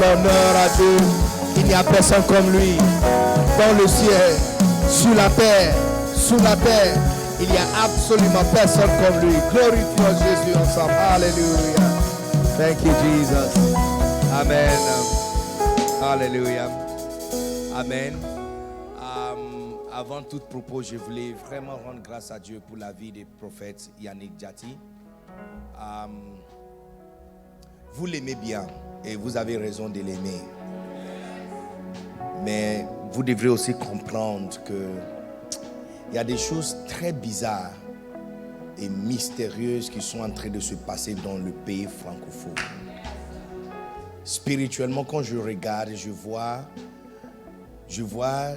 l'honneur à Dieu. Il n'y a personne comme lui. Dans le ciel, sur la terre, sous la terre, il n'y a absolument personne comme lui. Glorifions Jésus ensemble. Alléluia. Thank you, Jesus. Amen. Alléluia. Amen. Avant toute propos, je voulais vraiment rendre grâce à Dieu pour la vie des prophètes Yannick Jati. Vous l'aimez bien et vous avez raison de l'aimer. Mais vous devrez aussi comprendre que il y a des choses très bizarres et mystérieuses qui sont en train de se passer dans le pays francophone. Spirituellement, quand je regarde, je vois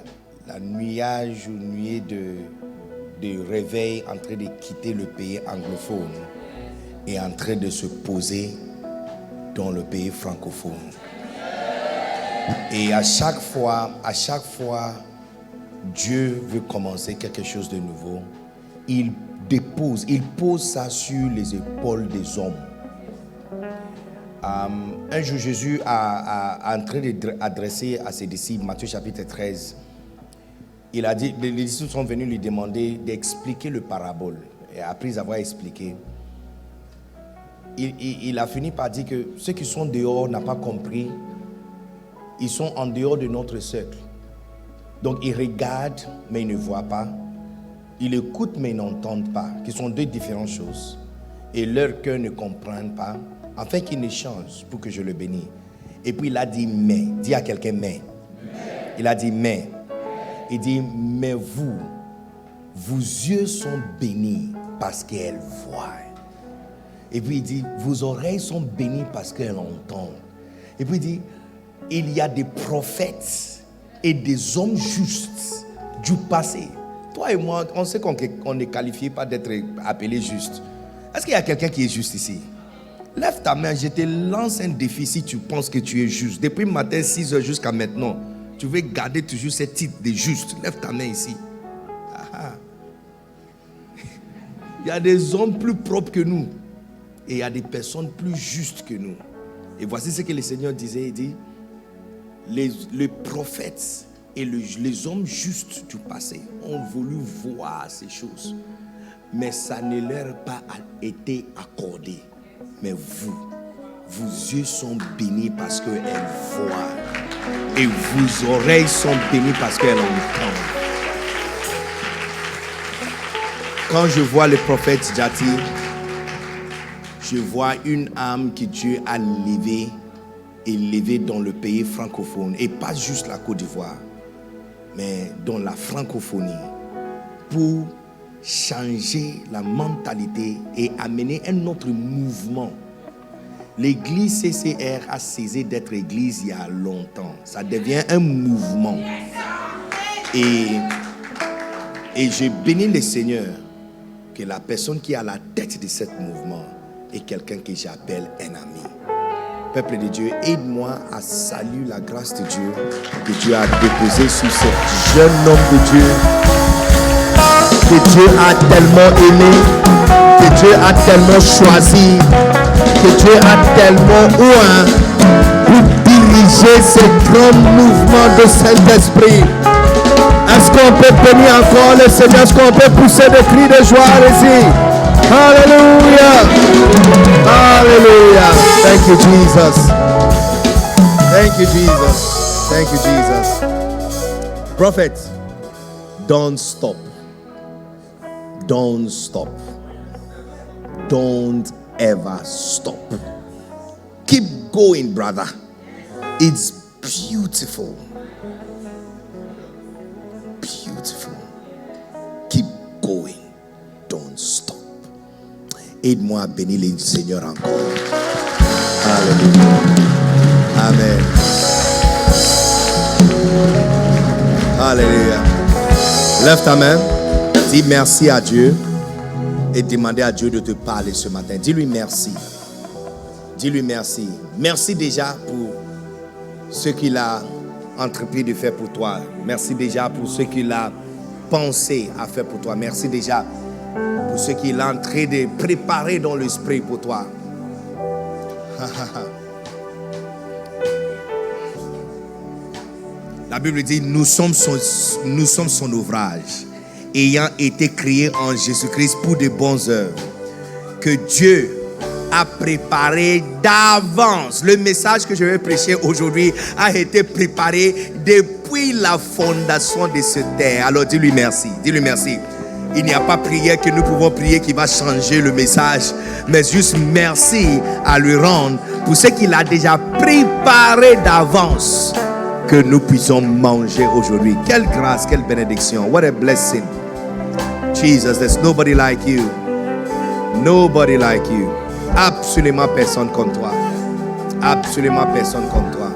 la nuage ou nuée de réveil en train de quitter le pays anglophone et en train de se poser dans le pays francophone. Et à chaque fois, Dieu veut commencer quelque chose de nouveau. Il pose ça sur les épaules des hommes. Un jour, Jésus a en train d'adresser à ses disciples, Matthieu chapitre 13, il a dit, les disciples sont venus lui demander d'expliquer le parabole. Et après avoir expliqué, il a fini par dire que ceux qui sont dehors n'ont pas compris. Ils sont en dehors de notre cercle. Donc ils regardent, mais ils ne voient pas. Ils écoutent, mais ils n'entendent pas. Qui sont deux différentes choses. Et leur cœur ne comprend pas. Afin qu'ils ne changent pour que je le bénisse. Et puis il a dit mais. Dis à quelqu'un mais. Il a dit mais. Il dit mais vous, vos yeux sont bénis parce qu'elles voient. Et puis il dit vos oreilles sont bénies parce qu'elles entendent. Et puis il dit il y a des prophètes et des hommes justes du passé. Toi et moi, on sait qu'on n'est qualifié pas d'être appelé juste. Est-ce qu'il y a quelqu'un qui est juste ici? Lève ta main, je te lance un défi si tu penses que tu es juste. Depuis le matin, 6 heures jusqu'à maintenant, tu veux garder toujours ce titre de juste. Lève ta main ici. Il y a des hommes plus propres que nous. Et il y a des personnes plus justes que nous. Et voici ce que le Seigneur disait. Il dit, les prophètes et les hommes justes du passé ont voulu voir ces choses. Mais ça ne leur a pas été accordé. Mais vous, vos yeux sont bénis parce qu'elles voient. Et vos oreilles sont bénies parce qu'elles entendent. Quand je vois le prophète Jati, je vois une âme que Dieu a élevée dans le pays francophone. Et pas juste la Côte d'Ivoire, mais dans la francophonie. Pour changer la mentalité et amener un autre mouvement. L'église CCR a cessé d'être église il y a longtemps. Ça devient un mouvement. Et je bénis le Seigneur que la personne qui est à la tête de ce mouvement est quelqu'un que j'appelle un ami. Peuple de Dieu, aide-moi à saluer la grâce de Dieu que Dieu a déposée sur ce jeune homme de Dieu que Dieu a tellement aimé, que Dieu a tellement choisi, que Dieu a tellement oint pour diriger ce grand mouvement de Saint-Esprit. Est-ce qu'on peut bénir encore le Seigneur? Est-ce qu'on peut pousser des cris de joie ici? Alléluia! Alléluia! Thank you, Jesus. Thank you, Jesus. Thank you, Jesus. Prophet, don't stop. Don't stop. Don't ever stop. Keep going, brother. It's beautiful. Beautiful. Keep going. Don't stop. Aide-moi à bénir le Seigneur encore. Alléluia. Amen. Alléluia. Lève ta main. Dis merci à Dieu et demandez à Dieu de te parler ce matin. Dis-lui merci. Dis-lui merci. Merci déjà pour ce qu'il a entrepris de faire pour toi. Merci déjà pour ce qu'il a pensé à faire pour toi. Merci déjà pour ce qu'il est en train de préparer dans l'esprit pour toi. La Bible dit, nous sommes son ouvrage, ayant été créés en Jésus-Christ pour de bonnes œuvres, que Dieu a préparé d'avance. Le message que je vais prêcher aujourd'hui a été préparé depuis la fondation de cette terre. Alors dis-lui merci, dis-lui merci. Il n'y a pas prière que nous pouvons prier qui va changer le message, mais juste merci à lui rendre pour ce qu'il a déjà préparé d'avance que nous puissions manger aujourd'hui. Quelle grâce, quelle bénédiction. What a blessing. Jesus, there's nobody like you. Nobody like you. Absolument personne comme toi. Absolument personne comme toi.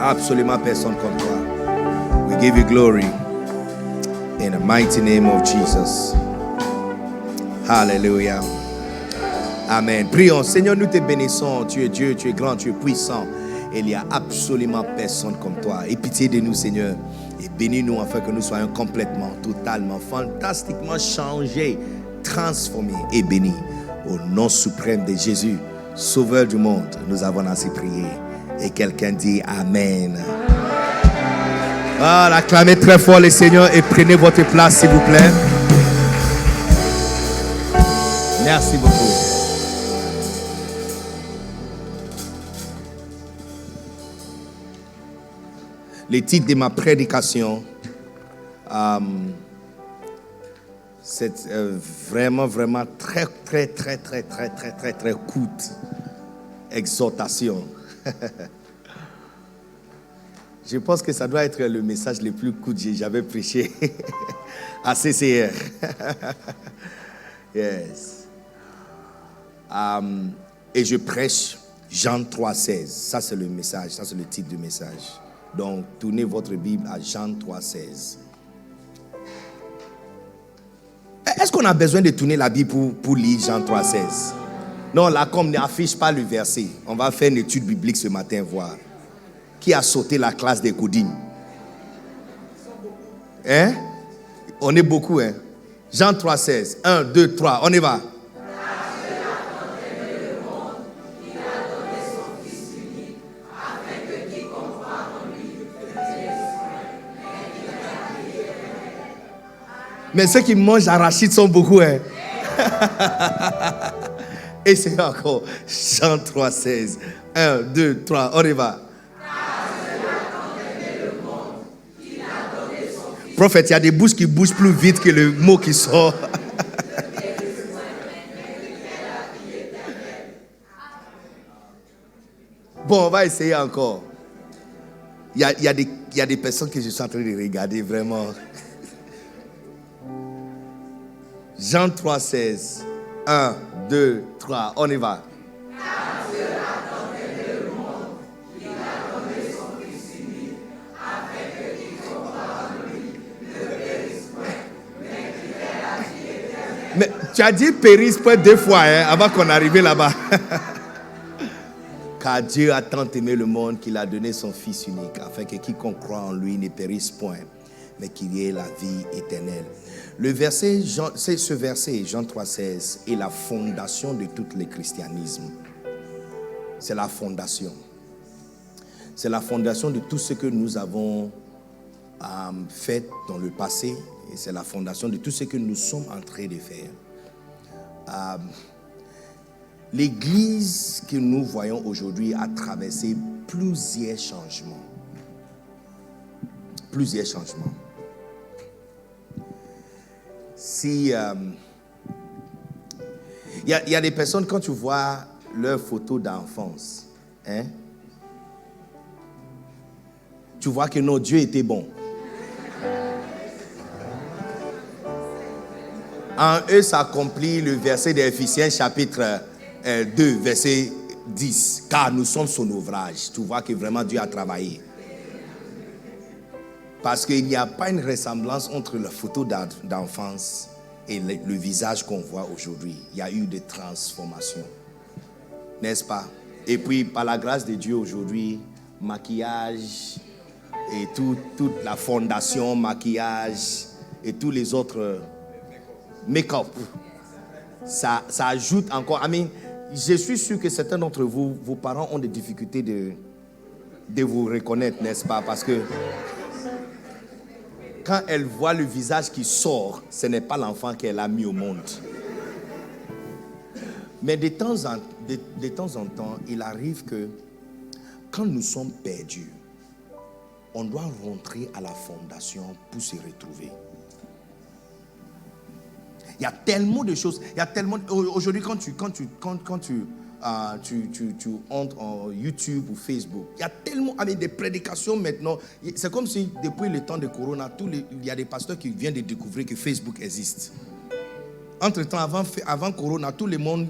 Absolument personne comme toi. We give you glory. In the mighty name of Jesus. Hallelujah. Amen. Prions. Seigneur, nous te bénissons. Tu es Dieu, tu es grand, tu es puissant. Il n'y a absolument personne comme toi. Aie pitié de nous, Seigneur. Et bénis-nous afin que nous soyons complètement, totalement, fantastiquement changés, transformés et bénis. Au nom suprême de Jésus, Sauveur du monde, nous avons ainsi prié. Et quelqu'un dit Amen. Acclamez très fort le Seigneur et prenez votre place, s'il vous plaît. Merci beaucoup. Le titre de ma prédication, c'est vraiment très courte exhortation. Je pense que ça doit être le message le plus court que j'avais prêché à CCR. Yes. Et je prêche Jean 3,16. Ça, c'est le message. Ça, c'est le titre du message. Donc, tournez votre Bible à Jean 3,16. Est-ce qu'on a besoin de tourner la Bible pour lire Jean 3,16? Non, là, comme n'affiche pas le verset, on va faire une étude biblique ce matin, voir. Qui a sauté la classe des codines? Hein? On est beaucoup, hein? Jean 3,16. 1, 2, 3. On y va. Mais ceux qui mangent arachide sont beaucoup, hein? Et c'est encore Jean 3,16. 1, 2, 3. On y va. Prophète, il y a des bouches qui bougent plus vite que le mot qui sort. Bon, on va essayer encore. Il y a des personnes que je suis en train de regarder vraiment. Jean 3,16. 1, 2, 3. On y va. Mais tu as dit périsse point 2 fois avant qu'on arrive là-bas. Car Dieu a tant aimé le monde qu'il a donné son Fils unique, afin que quiconque croit en lui ne périsse point, mais qu'il y ait la vie éternelle. Ce verset, Jean 3,16, est la fondation de tout le christianisme. C'est la fondation. C'est la fondation de tout ce que nous avons fait dans le passé. Et c'est la fondation de tout ce que nous sommes en train de faire. L'Église que nous voyons aujourd'hui a traversé plusieurs changements. Plusieurs changements. Si il y a des personnes, quand tu vois leurs photos d'enfance, hein, tu vois que non, Dieu était bon. En eux s'accomplit le verset d'Éphésiens chapitre 2, verset 10. Car nous sommes son ouvrage. Tu vois que vraiment Dieu a travaillé. Parce qu'il n'y a pas une ressemblance entre la photo d'enfance et le visage qu'on voit aujourd'hui. Il y a eu des transformations. N'est-ce pas? Et puis, par la grâce de Dieu aujourd'hui, maquillage et toute la fondation, maquillage et tous les autres make-up, ça ajoute encore. Je suis sûr que certains d'entre vous, vos parents ont des difficultés de de vous reconnaître, n'est-ce pas? Parce que quand elle voit le visage qui sort, ce n'est pas l'enfant qu'elle a mis au monde. Mais de temps en temps, il arrive que quand nous sommes perdus, on doit rentrer à la fondation pour se retrouver. Il y a tellement de choses. Il y a tellement. Aujourd'hui, quand tu entres en YouTube ou Facebook, il y a tellement des prédications maintenant. C'est comme si depuis le temps de Corona, il y a des pasteurs qui viennent de découvrir que Facebook existe. Entre-temps, avant Corona, tout le monde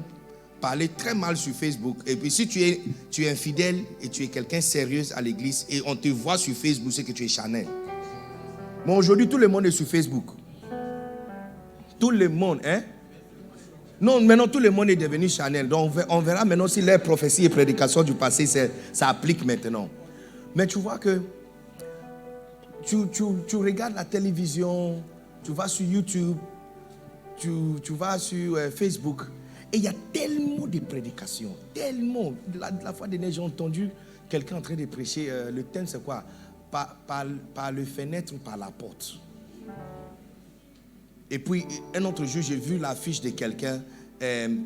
parlait très mal sur Facebook. Et puis si tu es infidèle et tu es quelqu'un sérieux à l'église et on te voit sur Facebook, c'est que tu es Chanel. Mais aujourd'hui, tout le monde est sur Facebook. Tout le monde, hein? Non, maintenant tout le monde est devenu Chanel. Donc on verra maintenant si les prophéties et prédications du passé, ça applique maintenant. Mais tu vois que tu regardes la télévision, tu vas sur YouTube, tu vas sur Facebook, et il y a tellement de prédications, tellement. La fois dernière, j'ai entendu quelqu'un en train de prêcher, le thème c'est quoi? Par le fenêtre ou par la porte. Et puis, un autre jour, j'ai vu l'affiche de quelqu'un,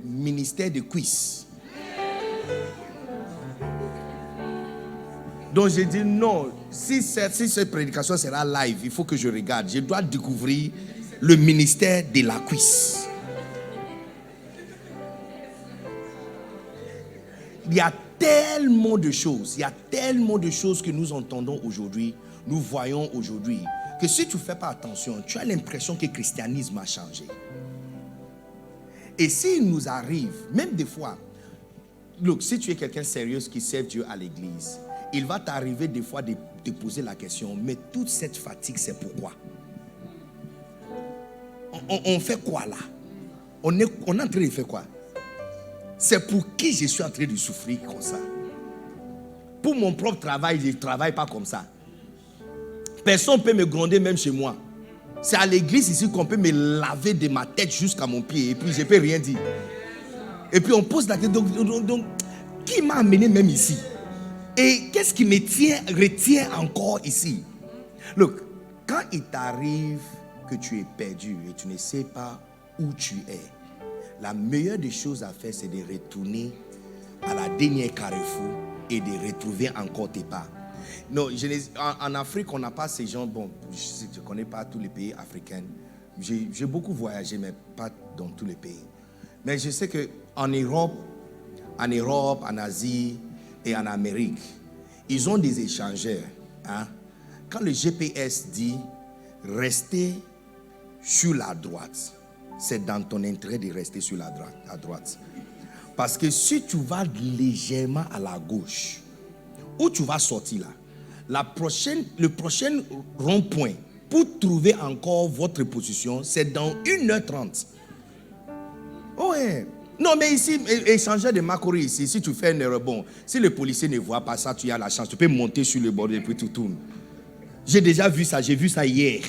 ministère de quiz. Donc, j'ai dit non, si cette prédication sera live, il faut que je regarde. Je dois découvrir le ministère de la quiz. Il y a tellement de choses, que nous entendons aujourd'hui, nous voyons aujourd'hui, que si tu ne fais pas attention, tu as l'impression que le christianisme a changé. Et s'il nous arrive, même des fois, look, si tu es quelqu'un sérieux qui sert Dieu à l'église, il va t'arriver des fois de te poser la question, mais toute cette fatigue, c'est pourquoi? On fait quoi là? On est en train de faire quoi? C'est pour qui je suis en train de souffrir comme ça? Pour mon propre travail, je ne travaille pas comme ça. Personne ne peut me gronder même chez moi. C'est à l'église ici qu'on peut me laver de ma tête jusqu'à mon pied. Et puis je ne peux rien dire. Et puis on pose la question, donc qui m'a amené même ici? Et qu'est-ce qui me retient encore ici? Look, quand il t'arrive que tu es perdu et tu ne sais pas où tu es, la meilleure des choses à faire, c'est de retourner à la dernière carrefour et de retrouver encore tes pas. Non, en Afrique, on n'a pas ces gens. Bon, je ne connais pas tous les pays africains. J'ai beaucoup voyagé, mais pas dans tous les pays. Mais je sais qu'en Europe, en Asie et en Amérique, ils ont des échangeurs. Hein? Quand le GPS dit « restez sur la droite », c'est dans ton intérêt de rester sur la droite. Parce que si tu vas légèrement à la gauche, où tu vas sortir là, le prochain rond-point pour trouver encore votre position, c'est dans 1h30. Oh ouais. Non, mais ici, échangeur de Makori ici, si tu fais une erreur, bon, si le policier ne voit pas ça, tu as la chance, tu peux monter sur le bord et puis tu tournes. J'ai déjà vu ça, j'ai vu ça hier.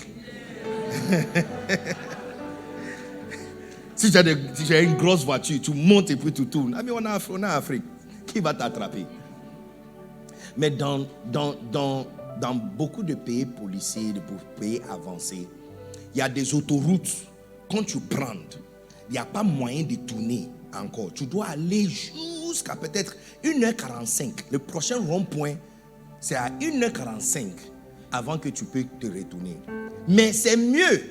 Si tu as une grosse voiture, tu montes et puis tu tournes. Ah mais on a en Afrique. Qui va t'attraper? Mais dans beaucoup de pays policiers, de pays avancés, il y a des autoroutes. Quand tu prends, il n'y a pas moyen de tourner encore. Tu dois aller jusqu'à peut-être 1h45. Le prochain rond-point, c'est à 1h45 avant que tu peux te retourner. Mais c'est mieux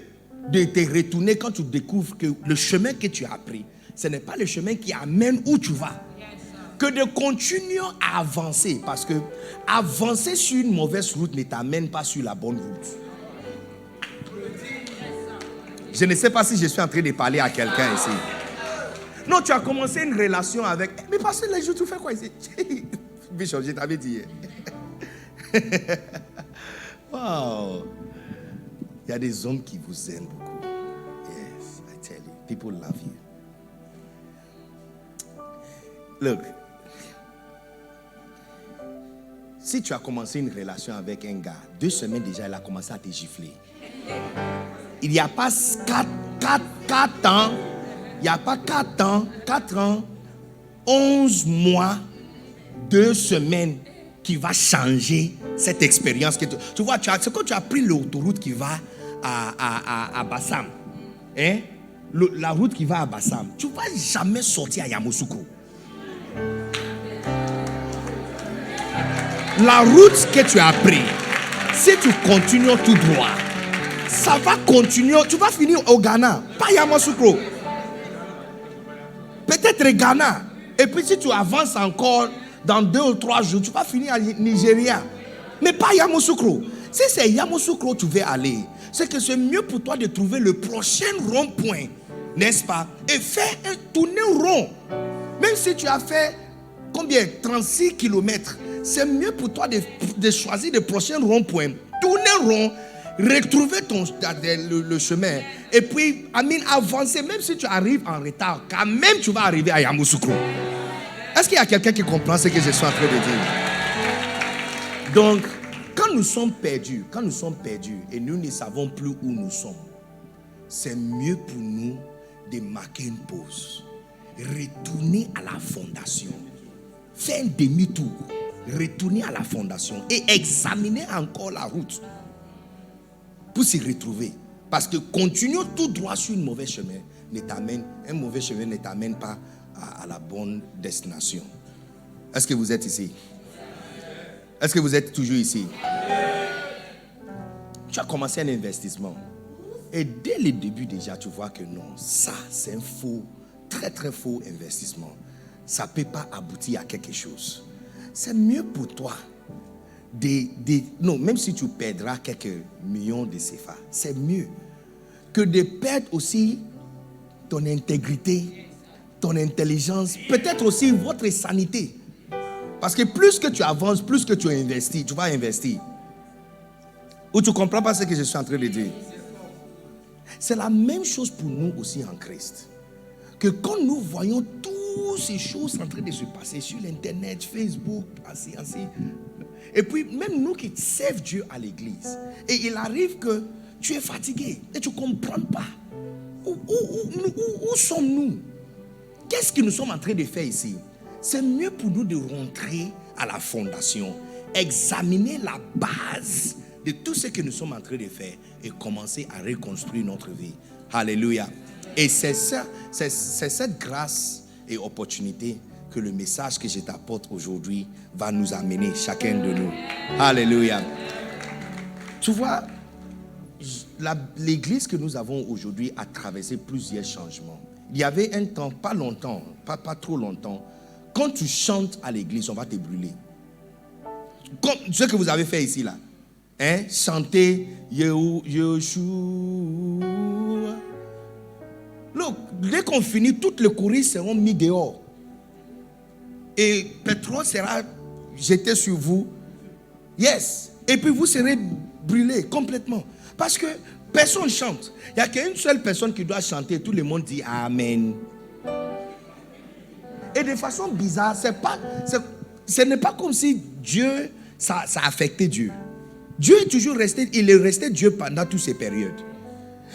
de te retourner quand tu découvres que le chemin que tu as pris, ce n'est pas le chemin qui amène où tu vas. Que de continuer à avancer. Parce que avancer sur une mauvaise route ne t'amène pas sur la bonne route. Je ne sais pas si je suis en train de parler à quelqu'un ici. Non, tu as commencé une relation avec... Mais parce que les jours, tu fais quoi ici? Bishop, je t'avais dit. Wow. Il y a des hommes qui vous aiment beaucoup. Yes, I tell you. People love you. Look. Si tu as commencé une relation avec un gars, 2 semaines déjà, il a commencé à te gifler. Il n'y a pas 4 ans. Il n'y a pas 4 ans, 11 mois, 2 semaines qui va changer cette expérience. Tu vois, c'est quand tu as pris l'autoroute qui va à Bassam. Hein? La route qui va à Bassam. Tu ne vas jamais sortir à Yamoussoukro. La route que tu as prise, si tu continues tout droit, ça va continuer. Tu vas finir au Ghana, pas Yamoussoukro. Peut-être Ghana. Et puis si tu avances encore dans 2 ou 3 jours, tu vas finir à Nigeria. Mais pas Yamoussoukro. Si c'est Yamoussoukro tu veux aller, c'est que c'est mieux pour toi de trouver le prochain rond-point, n'est-ce pas? Et faire un tourner rond. Même si tu as fait combien? 36 km. C'est mieux pour toi de choisir le prochain rond-point, tourner rond, retrouver le chemin. Et puis, avancer. Même si tu arrives en retard, quand même tu vas arriver à Yamoussoukro. Est-ce qu'il y a quelqu'un qui comprend ce que je suis en train de dire? Donc, quand nous sommes perdus et nous ne savons plus où nous sommes, c'est mieux pour nous de marquer une pause, retourner à la fondation, faire un demi-tour, retourner à la fondation et examiner encore la route pour s'y retrouver. Parce que continuer tout droit sur un mauvais chemin ne t'amène pas à la bonne destination. Est-ce que vous êtes ici? Est-ce que vous êtes toujours ici? Tu as commencé un investissement. Et dès le début déjà, tu vois que non, ça c'est un faux, très très faux investissement. Ça ne peut pas aboutir à quelque chose. C'est mieux pour toi non, même si tu perdras quelques millions de CFA, c'est mieux que de perdre aussi ton intégrité, ton intelligence, peut-être aussi votre sanité. Parce que plus que tu avances, plus que tu investis, tu vas investir. Ou tu ne comprends pas ce que je suis en train de dire? C'est la même chose pour nous aussi en Christ. Que quand nous voyons toutes ces choses en train de se passer sur l'internet, Facebook, ainsi. Et puis même nous qui servons Dieu à l'église. Et il arrive que tu es fatigué et tu ne comprends pas. Où sommes-nous? Qu'est-ce que nous sommes en train de faire ici? C'est mieux pour nous de rentrer à la fondation, examiner la base de tout ce que nous sommes en train de faire et commencer à reconstruire notre vie. Alléluia. Et c'est cette grâce et opportunité que le message que je t'apporte aujourd'hui va nous amener, chacun de nous. Alléluia. Tu vois, l'église que nous avons aujourd'hui a traversé plusieurs changements. Il y avait un temps, pas longtemps, pas trop longtemps, quand tu chantes à l'église, on va te brûler. Comme ce que vous avez fait ici, là. Hein? Chanter Yeshua. Look, dès qu'on finit, toutes les choristes seront mis dehors. Et Pétro sera jeté sur vous. Yes. Et puis vous serez brûlés complètement. Parce que personne chante. Il n'y a qu'une seule personne qui doit chanter. Tout le monde dit Amen. Et de façon bizarre, ce n'est pas comme si Dieu, ça a affecté Dieu. Dieu est toujours resté, il est resté Dieu pendant toutes ces périodes.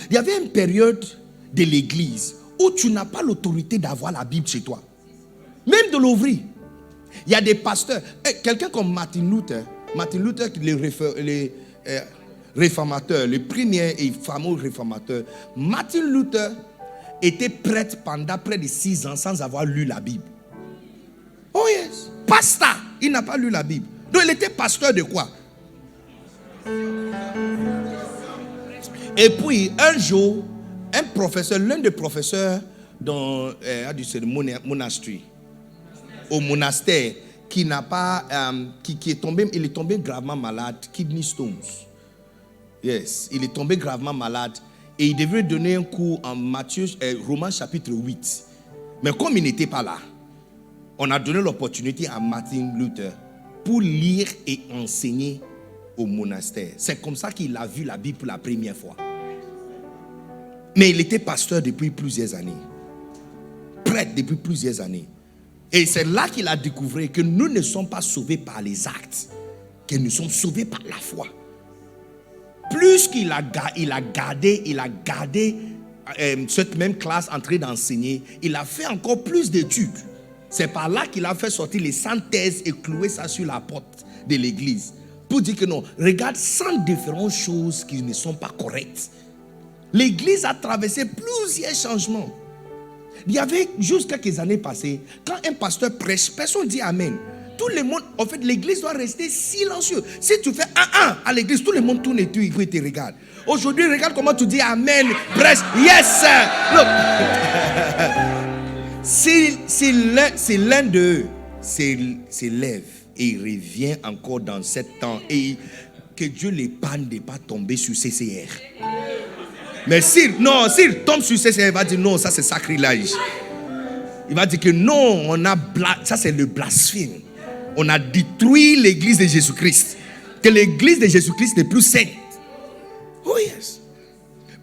Il y avait une période de l'église où tu n'as pas l'autorité d'avoir la Bible chez toi. Même de l'ouvrir. Il y a des pasteurs. Quelqu'un comme Martin Luther, le réformateur, le premier et fameux réformateur. Martin Luther était prêtre pendant près de 6 ans sans avoir lu la Bible. Oh yes. Pasteur, il n'a pas lu la Bible. Donc il était pasteur de quoi? Et puis un jour, un professeur, l'un des professeurs dans le monastère, au monastère, qui n'a pas, qui est tombé, il est tombé gravement malade, kidney stones. Yes, il est tombé gravement malade et il devait donner un cours en Romains chapitre 8. Mais comme il n'était pas là, on a donné l'opportunité à Martin Luther pour lire et enseigner au monastère. C'est comme ça qu'il a vu la Bible pour la première fois. Mais il était pasteur depuis plusieurs années. Prêtre depuis plusieurs années. Et c'est là qu'il a découvert que nous ne sommes pas sauvés par les actes, que nous sommes sauvés par la foi. Plus qu'il a gardé cette même classe en train d'enseigner, il a fait encore plus d'études. C'est par là qu'il a fait sortir les 100 thèses et clouer ça sur la porte de l'église. Pour dire que non, regarde 100 différentes choses qui ne sont pas correctes. L'église a traversé plusieurs changements. Il y avait juste quelques années passées, quand un pasteur prêche, personne ne dit Amen. Tout le monde, en fait, l'église doit rester silencieux. Si tu fais un à l'église, tout le monde tourne et tu te regarde. Aujourd'hui, regarde comment tu dis Amen, prêche, yes sir. Look. Si l'un d'eux s'élève et il revient encore dans 7 ans et que Dieu l'épargne de ne pas tomber sur CCR. Mais s'il tombe sur CCR, il va dire non, ça c'est sacrilège. Il va dire que non, ça c'est le blasphème. On a détruit l'église de Jésus-Christ. Que l'église de Jésus-Christ n'est plus sainte. Oh yes.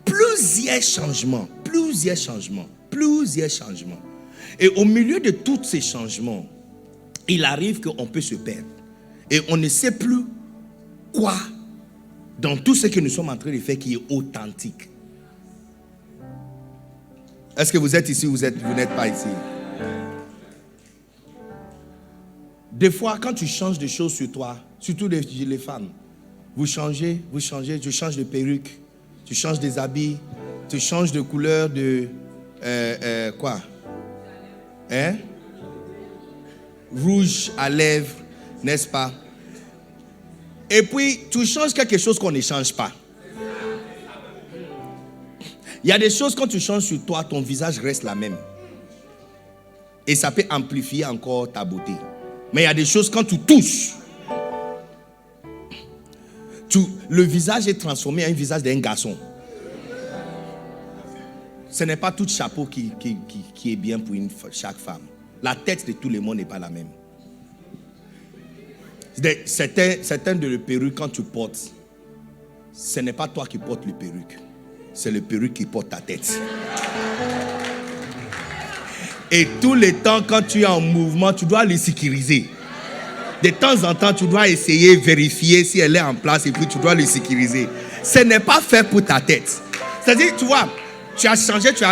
Plusieurs changements. Et au milieu de tous ces changements, il arrive qu'on peut se perdre. Et on ne sait plus quoi dans tout ce que nous sommes en train de faire qui est authentique. Est-ce que vous êtes ici ou vous n'êtes pas ici? Des fois, quand tu changes des choses sur toi, surtout les femmes, vous changez, tu changes de perruque, tu changes des habits, tu changes de couleur de... quoi? Rouge à lèvres, n'est-ce pas? Et puis, tu changes quelque chose qu'on ne change pas. Il y a des choses, quand tu changes sur toi, ton visage reste la même. Et ça peut amplifier encore ta beauté. Mais il y a des choses, quand tu touches, le visage est transformé en un visage d'un garçon. Ce n'est pas tout chapeau qui est bien pour chaque femme. La tête de tout le monde n'est pas la même. Certains de les perruques, quand tu portes, ce n'est pas toi qui portes le perruque. C'est le perruque qui porte ta tête. Et tout le temps, quand tu es en mouvement, tu dois le sécuriser. De temps en temps, tu dois essayer, vérifier si elle est en place et puis tu dois le sécuriser. Ce n'est pas fait pour ta tête. C'est-à-dire, tu vois, tu as changé, tu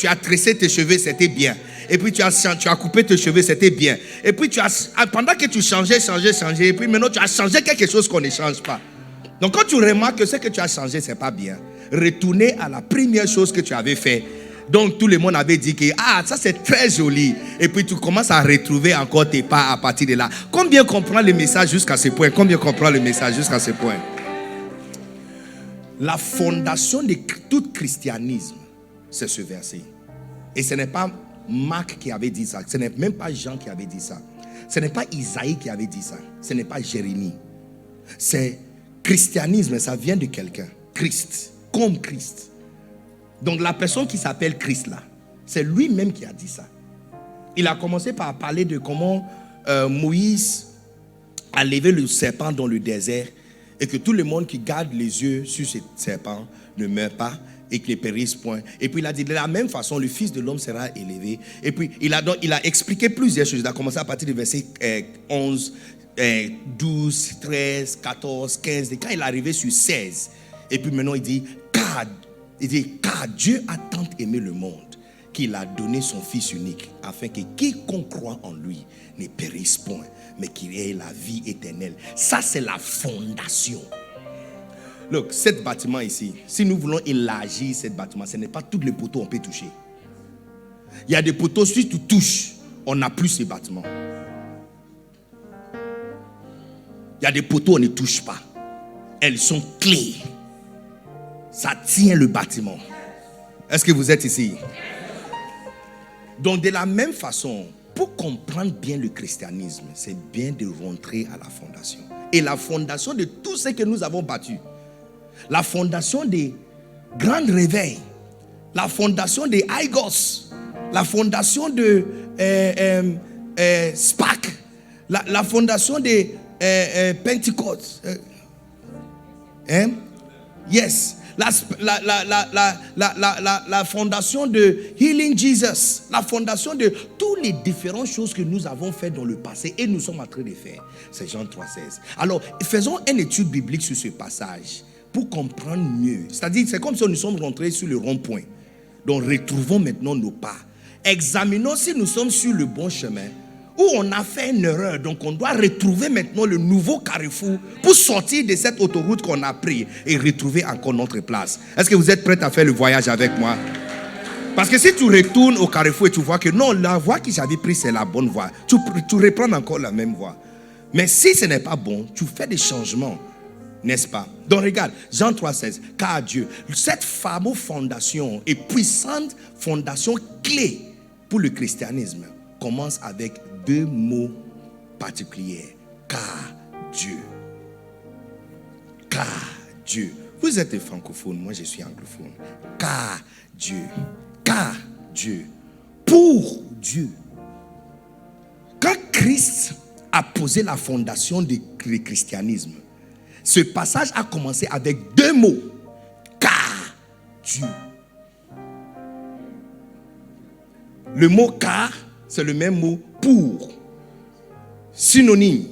as tressé tes cheveux, c'était bien. Et puis tu as coupé tes cheveux, c'était bien. Et puis pendant que tu changeais, et puis maintenant tu as changé quelque chose qu'on ne change pas. Donc quand tu remarques que ce que tu as changé, c'est pas bien, retournez à la première chose que tu avais fait. Donc tout le monde avait dit que ça c'est très joli. Et puis tu commences à retrouver encore tes pas à partir de là. Combien comprend le message jusqu'à ce point? La fondation de tout christianisme, c'est ce verset. Et ce n'est pas Marc qui avait dit ça. Ce n'est même pas Jean qui avait dit ça. Ce n'est pas Isaïe qui avait dit ça. Ce n'est pas Jérémie. C'est christianisme, ça vient de quelqu'un. Christ, comme Christ. Donc la personne qui s'appelle Christ là, c'est lui-même qui a dit ça. Il a commencé par parler de comment Moïse a levé le serpent dans le désert et que tout le monde qui garde les yeux sur ce serpent ne meurt pas et que ne périsse point. Et puis il a dit de la même façon, le Fils de l'homme sera élevé. Et puis il a expliqué plusieurs choses. Il a commencé à partir du verset 11, 12, 13, 14, 15. Et quand il est arrivé sur 16, et puis maintenant il dit car Dieu a tant aimé le monde qu'il a donné son Fils unique afin que quiconque croit en lui ne périsse point, mais qu'il ait la vie éternelle. Ça c'est la fondation. Look, cet bâtiment ici, si nous voulons élargir cet bâtiment, ce n'est pas tous les poteaux qu'on peut toucher. Il y a des poteaux, si tu touches, on n'a plus ce bâtiment. Il y a des poteaux, on ne touche pas. Elles sont clés. Ça tient le bâtiment. Est-ce que vous êtes ici? Donc de la même façon, pour comprendre bien le christianisme, c'est bien de rentrer à la fondation. Et la fondation de tout ce que nous avons bâti, la fondation des grands réveils, la fondation des Aigos, la fondation de SPAC, la fondation des Pentecôte. Yes. La fondation de Healing Jesus, la fondation de toutes les différentes choses que nous avons fait dans le passé et nous sommes en train de faire. C'est Jean 3,16. Alors, faisons une étude biblique sur ce passage pour comprendre mieux. C'est-à-dire, c'est comme si nous sommes rentrés sur le rond-point. Donc, retrouvons maintenant nos pas. examinons si nous sommes sur le bon chemin ou on a fait une erreur. Donc on doit retrouver maintenant le nouveau carrefour pour sortir de cette autoroute qu'on a pris et retrouver encore notre place. Est-ce que vous êtes prêts à faire le voyage avec moi? Parce que si tu retournes au carrefour et tu vois que non, la voie que j'avais prise c'est la bonne voie, tu reprends encore la même voie. Mais si ce n'est pas bon, tu fais des changements, n'est-ce pas? Donc regarde, Jean 3,16, car Dieu, cette fameuse fondation et puissante fondation clé pour le christianisme commence avec deux mots particuliers. Car Dieu. Car Dieu. Vous êtes francophone, moi je suis anglophone. Car Dieu. Car Dieu. Pour Dieu. Quand Christ a posé la fondation du christianisme, ce passage a commencé avec deux mots. Car Dieu. Le mot car, c'est le même mot pour. Synonyme.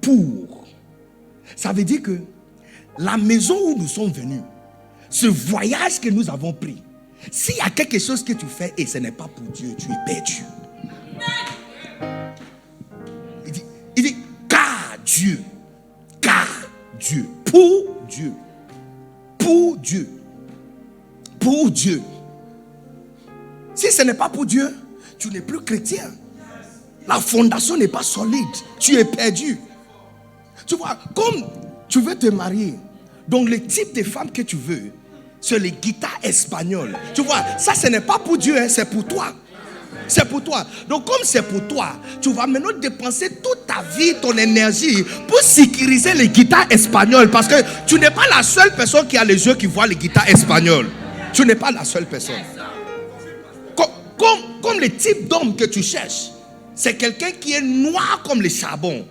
Pour. Ça veut dire que la maison où nous sommes venus, ce voyage que nous avons pris, s'il y a quelque chose que tu fais et ce n'est pas pour Dieu, tu es perdu. Il dit car Dieu. Car Dieu. Pour Dieu. Pour Dieu. Pour Dieu. Si ce n'est pas pour Dieu, tu n'es plus chrétien. La fondation n'est pas solide. Tu es perdu. Tu vois, comme tu veux te marier, donc le type de femme que tu veux, c'est les guitares espagnoles. Tu vois, ça ce n'est pas pour Dieu, hein, c'est pour toi. C'est pour toi. Donc comme c'est pour toi, tu vas maintenant dépenser toute ta vie, ton énergie pour sécuriser les guitares espagnoles. Parce que tu n'es pas la seule personne qui a les yeux qui voit les guitares espagnoles. Tu n'es pas la seule personne. Comme le type d'homme que tu cherches, c'est quelqu'un qui est noir comme le charbon,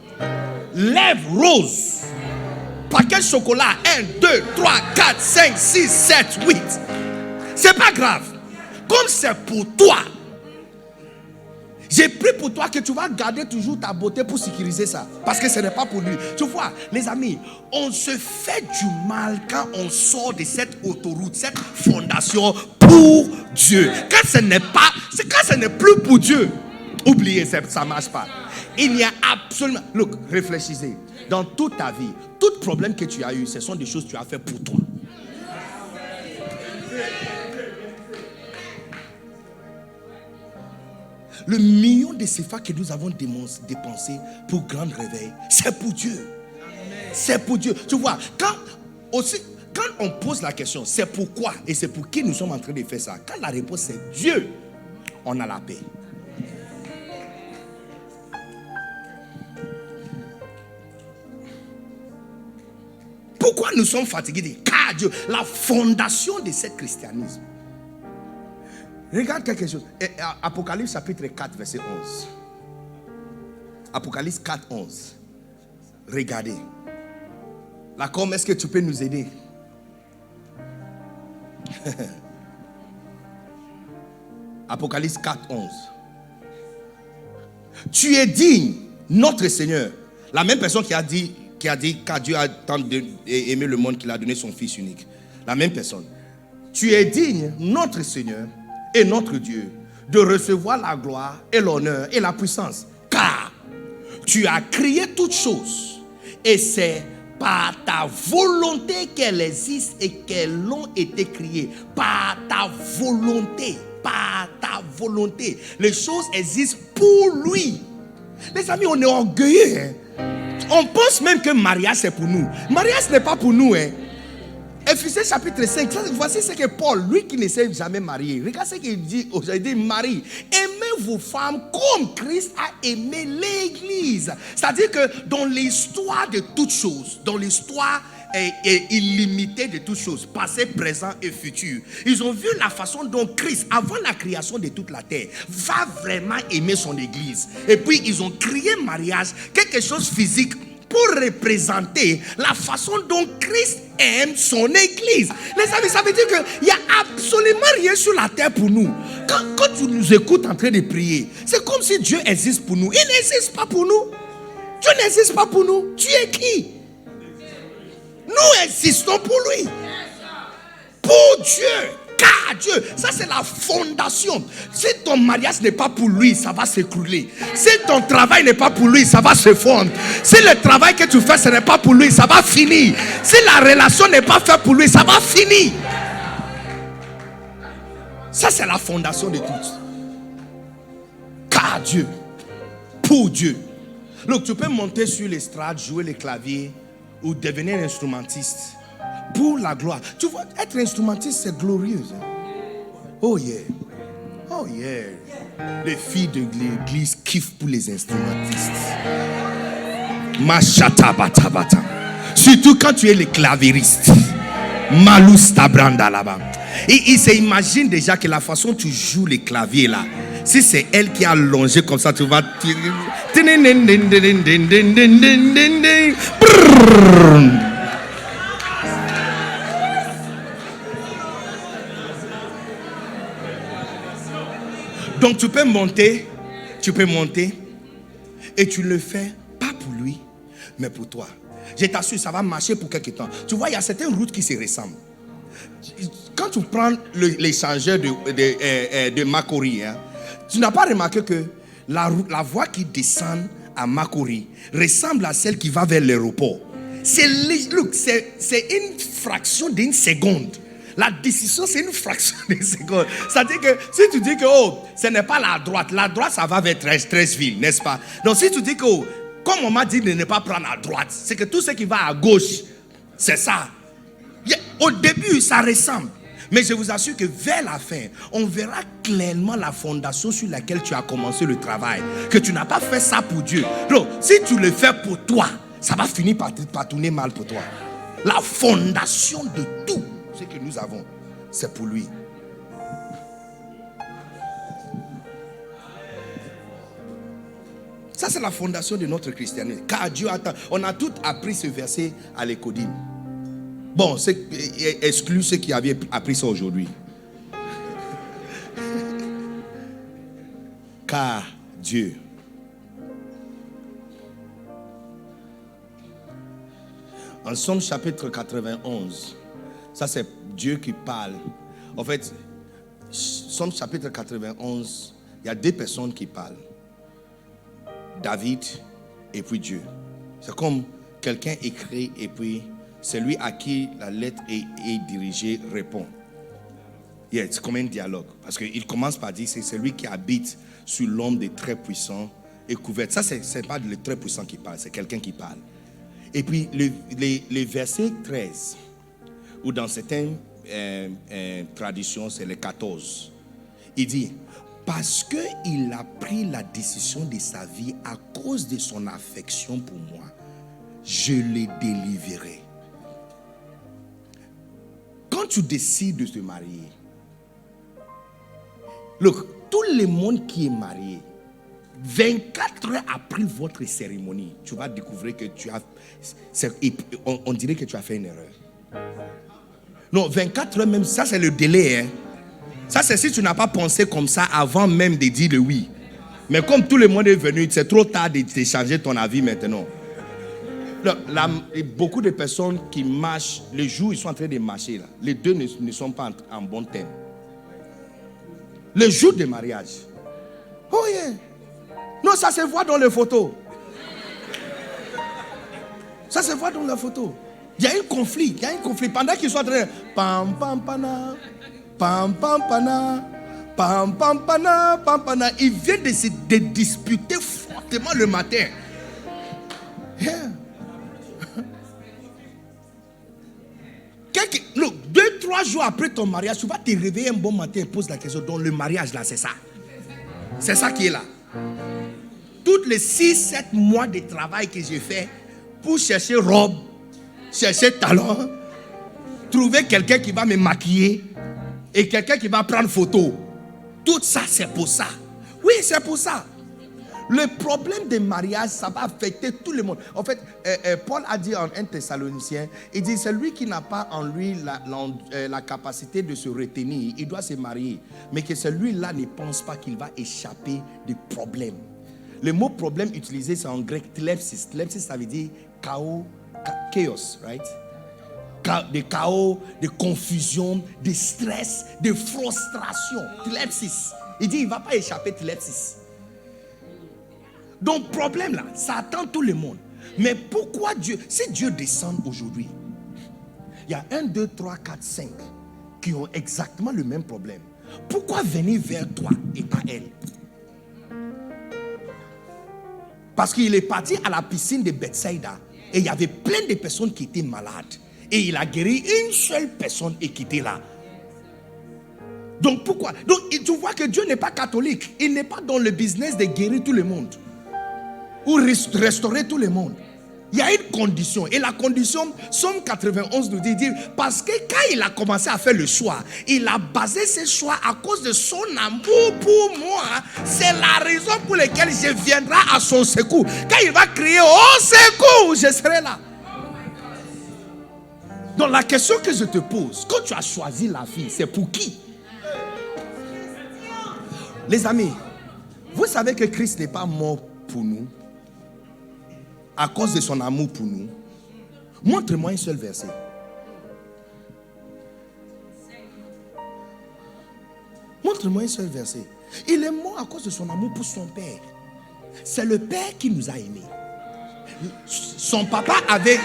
lèvres roses, paquet de chocolat 1, 2, 3, 4, 5, 6, 7, 8. C'est pas grave. Comme c'est pour toi, j'ai pris pour toi que tu vas garder toujours ta beauté pour sécuriser ça. Parce que ce n'est pas pour lui. Tu vois, les amis, on se fait du mal quand on sort de cette autoroute, cette fondation pour Dieu. Quand ce n'est pas, c'est quand ce n'est plus pour Dieu. Oubliez, ça ne marche pas. Il n'y a absolument... Look, réfléchissez. Dans toute ta vie, tout problème que tu as eu, ce sont des choses que tu as fait pour toi. Le million de CFA que nous avons dépensé pour grand réveil, c'est pour Dieu. C'est pour Dieu. Tu vois, quand on pose la question, c'est pourquoi et c'est pour qui nous sommes en train de faire ça, quand la réponse c'est Dieu, on a la paix. Pourquoi nous sommes fatigués? Car Dieu, la fondation de ce christianisme. Regarde quelque chose. Apocalypse chapitre 4, verset 11. Apocalypse 4, 11. Regardez. La com, est-ce que tu peux nous aider? Apocalypse 4, 11. Tu es digne, notre Seigneur. La même personne qui a dit car Dieu a tant aimé le monde qu'il a donné son Fils unique. La même personne. Tu es digne, notre Seigneur et notre Dieu, de recevoir la gloire et l'honneur et la puissance. Car tu as créé toutes choses et c'est par ta volonté qu'elles existent et qu'elles ont été créées. Par ta volonté. Par ta volonté. Les choses existent pour lui. Les amis, on est orgueilleux. Hein? On pense même que mariage c'est pour nous. Mariage n'est pas pour nous. Hein? Éphésiens chapitre 5, voici ce que Paul, lui qui ne s'est jamais marié, regarde ce qu'il dit aujourd'hui, Marie, aimez vos femmes comme Christ a aimé l'église. C'est-à-dire que dans l'histoire de toutes choses, dans l'histoire illimitée de toutes choses, passé, présent et futur, ils ont vu la façon dont Christ, avant la création de toute la terre, va vraiment aimer son église. Et puis ils ont créé mariage, quelque chose physique, pour représenter la façon dont Christ aime son église. Les amis, ça veut dire qu'il n'y a absolument rien sur la terre pour nous. Quand tu nous écoutes en train de prier, c'est comme si Dieu existe pour nous. Il n'existe pas pour nous. Dieu n'existe pas pour nous. Tu es qui? Nous existons pour lui. Pour Dieu. Car Dieu, ça c'est la fondation. Si ton mariage n'est pas pour lui, ça va s'écrouler. Si ton travail n'est pas pour lui, ça va se fondre. Si le travail que tu fais, ce n'est pas pour lui, ça va finir. Si la relation n'est pas faite pour lui, ça va finir. Ça c'est la fondation de tout. Car Dieu, pour Dieu. Donc tu peux monter sur l'estrade, jouer le clavier ou devenir instrumentiste pour la gloire. Tu vois, être instrumentiste, c'est glorieux. Oh yeah. Oh yeah. Les filles de l'église kiffent pour les instrumentistes. Machata bata bata. Surtout quand tu es le clavieriste. Malous tabranda là-bas. Et il s'imagine déjà que la façon dont tu joues les claviers là, si c'est elle qui a allongé comme ça, tu vas. Donc tu peux monter et tu le fais pas pour lui, mais pour toi. Je t'assure, ça va marcher pour quelque temps. Tu vois, il y a certaines routes qui se ressemblent. Quand tu prends l'échangeur de Makori, hein, tu n'as pas remarqué que la voie qui descend à Makori ressemble à celle qui va vers l'aéroport. C'est une fraction d'une seconde. La décision, c'est une fraction d'une seconde. C'est-à-dire que si tu dis que ce n'est pas la droite, ça va vers Treichville, n'est-ce pas? Donc si tu dis que, comme on m'a dit de ne pas prendre à droite, c'est que tout ce qui va à gauche, c'est ça. Au début, ça ressemble. Mais je vous assure que vers la fin, on verra clairement la fondation sur laquelle tu as commencé le travail. Que tu n'as pas fait ça pour Dieu. Donc, si tu le fais pour toi, ça va finir par tourner mal pour toi. La fondation de tout ce que nous avons, c'est pour lui. Ça, c'est la fondation de notre christianisme. Car Dieu attend. On a tous appris ce verset à l'écodine. Bon, c'est exclu ceux qui avaient appris ça aujourd'hui. Car Dieu. En Somme chapitre 91, ça c'est Dieu qui parle. En fait, Somme chapitre 91, il y a deux personnes qui parlent. David et puis Dieu. C'est comme quelqu'un écrit et puis celui à qui la lettre est dirigée répond. C'est comme un dialogue. Parce qu'il commence par dire c'est celui qui habite sur l'ombre des très puissants et couvert. Ça, c'est pas le très puissant qui parle, c'est quelqu'un qui parle. Et puis, le verset 13, ou dans certaines traditions, c'est le 14. Il dit, parce qu'il a pris la décision de sa vie à cause de son affection pour moi, je le délivrerai. Quand tu décides de te marier, look, tout le monde qui est marié, 24 heures après votre cérémonie, tu vas découvrir que tu as... On dirait que tu as fait une erreur. Non, 24 heures même, ça c'est le délai. Hein. Ça c'est si tu n'as pas pensé comme ça avant même de dire le oui. Mais comme tout le monde est venu, c'est trop tard de changer ton avis maintenant. Beaucoup de personnes qui marchent, le jour où ils sont en train de marcher, là, les deux ne sont pas en bon terme. Le jour du mariage. Oh yeah. Non, ça se voit dans les photos. Ça se voit dans la photo. Il y a un conflit. Pendant qu'ils sont en train de... Pam, pam, pana, pam, pam, pana, pam, pam, pana, pam, pana. Ils viennent de disputer fortement le matin. Yeah. 2-3 jours après ton mariage, tu vas te réveiller un bon matin et pose la question. Donc le mariage là, c'est ça. C'est ça qui est là. Toutes les 6-7 mois de travail que j'ai fait pour chercher robe, chercher talent, trouver quelqu'un qui va me maquiller et quelqu'un qui va prendre photo. Tout ça, c'est pour ça. Oui, c'est pour ça. Le problème des mariages, ça va affecter tout le monde. En fait, Paul a dit en 1 Thessaloniciens, il dit, celui qui n'a pas en lui la capacité de se retenir, il doit se marier. Mais que celui-là ne pense pas qu'il va échapper des problèmes. Le mot problème utilisé, c'est en grec tlepsis. Tlepsis, ça veut dire chaos, right? de chaos, de confusion, de stress, de frustration. Tlepsis. Il dit, il ne va pas échapper tlepsis. Donc, problème là, ça attend tout le monde. Mais pourquoi Dieu, si Dieu descend aujourd'hui, il y a 1, 2, 3, 4, 5 qui ont exactement le même problème. Pourquoi venir vers toi et pas elle? Parce qu'il est parti à la piscine de Bethsaida et il y avait plein de personnes qui étaient malades. Et il a guéri une seule personne et qui était là. Donc pourquoi? Donc tu vois que Dieu n'est pas catholique. Il n'est pas dans le business de guérir tout le monde. Ou restaurer tout le monde. Il y a une condition. Et la condition, Somme 91 nous dit, parce que quand il a commencé à faire le choix, il a basé ce choix à cause de son amour pour moi. C'est la raison pour laquelle je viendrai à son secours. Quand il va crier au secours, je serai là. Donc la question que je te pose, quand tu as choisi la vie, c'est pour qui? Les amis, vous savez que Christ n'est pas mort pour nous à cause de son amour pour nous. Montre-moi un seul verset. Montre-moi un seul verset. Il est mort à cause de son amour pour son Père. C'est le Père qui nous a aimés. Son papa avait...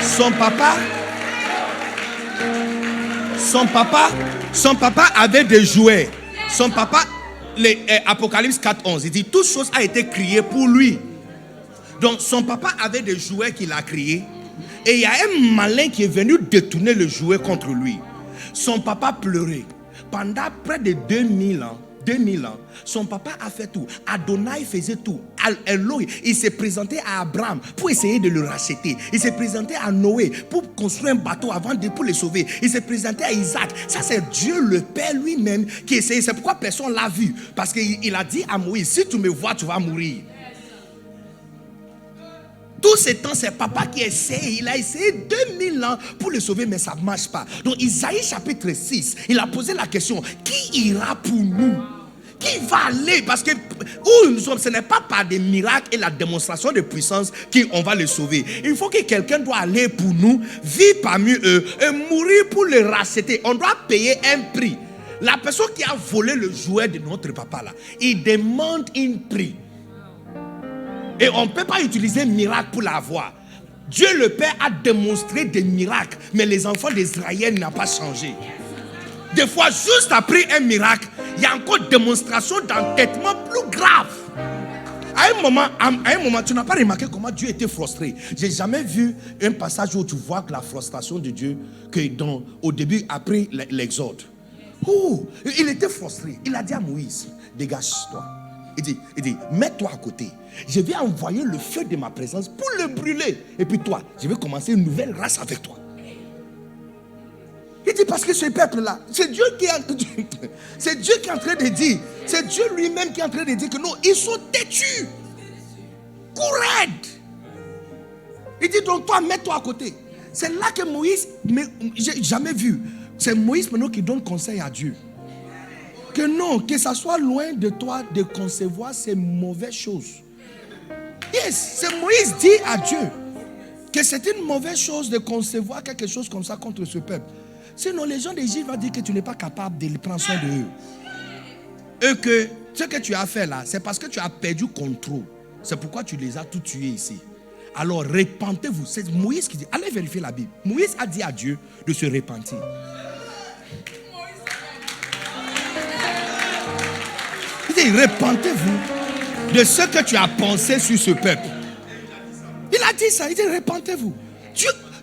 Son papa avait des jouets. Son papa... Apocalypse 4:11, il dit toute chose a été créée pour lui. Donc son papa avait des jouets qu'il a créés. Et il y a un malin qui est venu détourner le jouet contre lui. Son papa pleurait. Pendant près de 2000 ans, son papa a fait tout. Adonai faisait tout. Eloi, il s'est présenté à Abraham pour essayer de le racheter. Il s'est présenté à Noé pour construire un bateau pour le sauver. Il s'est présenté à Isaac. Ça, c'est Dieu le Père lui-même qui essayait. C'est pourquoi personne ne l'a vu. Parce qu'il a dit à Moïse, si tu me vois, tu vas mourir. Tout ce temps, c'est papa qui essaye. Il a essayé 2000 ans pour le sauver, mais ça ne marche pas. Donc, Isaïe chapitre 6, il a posé la question, qui ira pour nous? Qui va aller? Parce que où nous sommes, ce n'est pas par des miracles et la démonstration de puissance qu'on va le sauver. Il faut que quelqu'un doit aller pour nous, vivre parmi eux et mourir pour le racheter. On doit payer un prix. La personne qui a volé le jouet de notre papa là, il demande un prix. Et on ne peut pas utiliser un miracle pour l'avoir. Dieu le Père a démontré des miracles, mais les enfants d'Israël n'ont pas changé. Des fois, juste après un miracle, il y a encore démonstration d'entêtement plus grave. À un moment, tu n'as pas remarqué comment Dieu était frustré. J'ai jamais vu un passage où tu vois que la frustration de Dieu, que au début, après l'exode. Il était frustré. Il a dit à Moïse, dégage-toi. Il dit, mets-toi à côté. Je vais envoyer le feu de ma présence pour le brûler. Et puis toi, je vais commencer une nouvelle race avec toi. Il dit parce que ce peuple-là, c'est Dieu qui est en train de dire. C'est Dieu lui-même qui est en train de dire que non, ils sont têtus. Courage. Il dit donc toi, mets-toi à côté. C'est là que Moïse, mais j'ai jamais vu. C'est Moïse maintenant qui donne conseil à Dieu. Que non, que ça soit loin de toi de concevoir ces mauvaises choses. Yes, c'est Moïse dit à Dieu que c'est une mauvaise chose de concevoir quelque chose comme ça contre ce peuple. Sinon, les gens d'Égypte vont dire que tu n'es pas capable de prendre soin de eux. Et que ce que tu as fait là, c'est parce que tu as perdu contrôle. C'est pourquoi tu les as tous tués ici. Alors, repentez-vous. C'est Moïse qui dit, allez vérifier la Bible. Moïse a dit à Dieu de se repentir. Il dit, repentez-vous de ce que tu as pensé sur ce peuple. Il a dit ça, il dit, repentez-vous.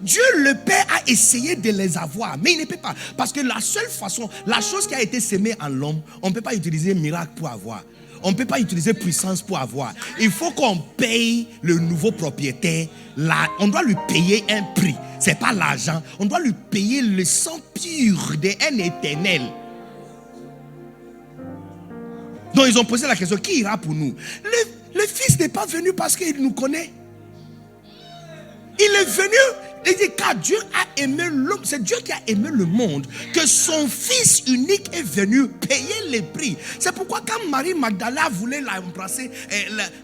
Dieu le Père a essayé de les avoir, mais il ne peut pas. Parce que la seule façon, la chose qui a été sémée en l'homme, on ne peut pas utiliser miracle pour avoir. On ne peut pas utiliser puissance pour avoir. Il faut qu'on paye le nouveau propriétaire. On doit lui payer un prix. Ce n'est pas l'argent. On doit lui payer le sang pur de un éternel. Donc ils ont posé la question, qui ira pour nous? Le Fils n'est pas venu parce qu'il nous connaît. Il est venu Il dit car Dieu a aimé l'homme, c'est Dieu qui a aimé le monde, que son fils unique est venu payer les prix. C'est pourquoi quand Marie Magdala voulait l'embrasser,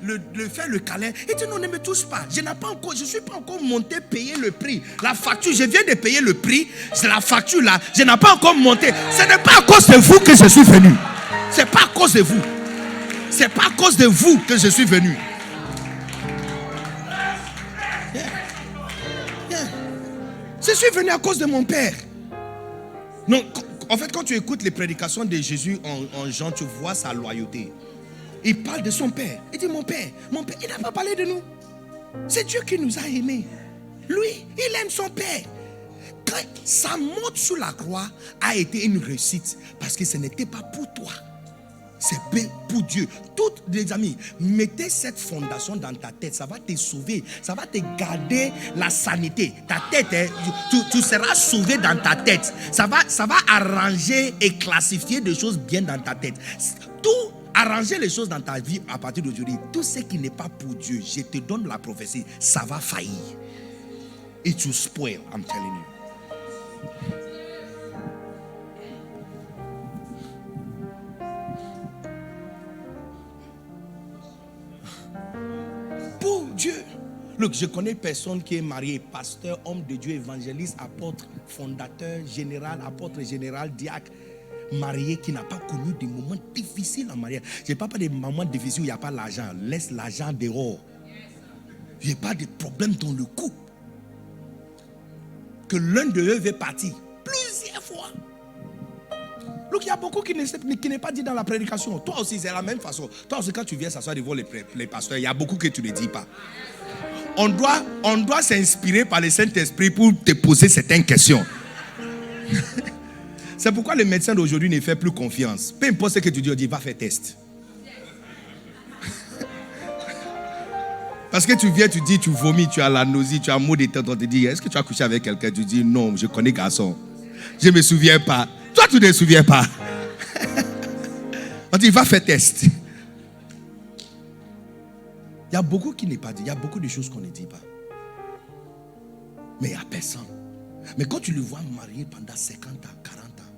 le faire le câlin, il dit non, ne me touche pas. Je ne suis pas encore monté payer le prix. La facture, je viens de payer le prix, c'est la facture là, je n'ai pas encore monté. Ce n'est pas à cause de vous que je suis venu. C'est pas à cause de vous. C'est pas à cause de vous que je suis venu. Je suis venu à cause de mon père. Non, en fait, quand tu écoutes les prédications de Jésus en Jean, tu vois sa loyauté. Il parle de son père. Il dit mon père, il n'a pas parlé de nous. C'est Dieu qui nous a aimés. Lui, il aime son père. Quand sa mort sur la croix a été une réussite, parce que ce n'était pas pour toi. C'est pour Dieu. Toutes les amis, mettez cette fondation dans ta tête. Ça va te sauver. Ça va te garder la sanité. Ta tête, tu seras sauvé dans ta tête. Ça va arranger et classifier des choses bien dans ta tête. Tout arranger les choses dans ta vie à partir d'aujourd'hui. Tout ce qui n'est pas pour Dieu, je te donne la prophétie, ça va faillir. It will spoil, I'm telling you. Dieu. Look, je connais personne qui est marié, pasteur, homme de Dieu, évangéliste, apôtre, fondateur, général, apôtre général, diacre, marié qui n'a pas connu des moments difficiles en mariage. Je ne parle pas des moments difficiles où il n'y a pas l'argent. Laisse l'argent dehors. Il n'y a pas de problème dans le couple. Que l'un de eux veut partir plusieurs fois. Donc il y a beaucoup qui n'est pas dit dans la prédication. Toi aussi, c'est la même façon. Toi aussi, quand tu viens s'asseoir devant les pasteurs, il y a beaucoup que tu ne dis pas. On doit s'inspirer par le Saint-Esprit pour te poser certaines questions. C'est pourquoi les médecins d'aujourd'hui ne font plus confiance. Peu importe ce que tu dis, on dit, va faire test. Parce que tu viens, tu dis, tu vomis, tu as la nausée, tu as un mot de tête, on te dit, est-ce que tu as couché avec quelqu'un? Tu dis, non, je connais garçon. Je ne me souviens pas. Toi, tu ne te souviens pas. On dit, va faire test. Il y a beaucoup qui n'est pas dit. Il y a beaucoup de choses qu'on ne dit pas. Mais il n'y a personne. Mais quand tu le vois marié pendant 50 ans, 40 ans,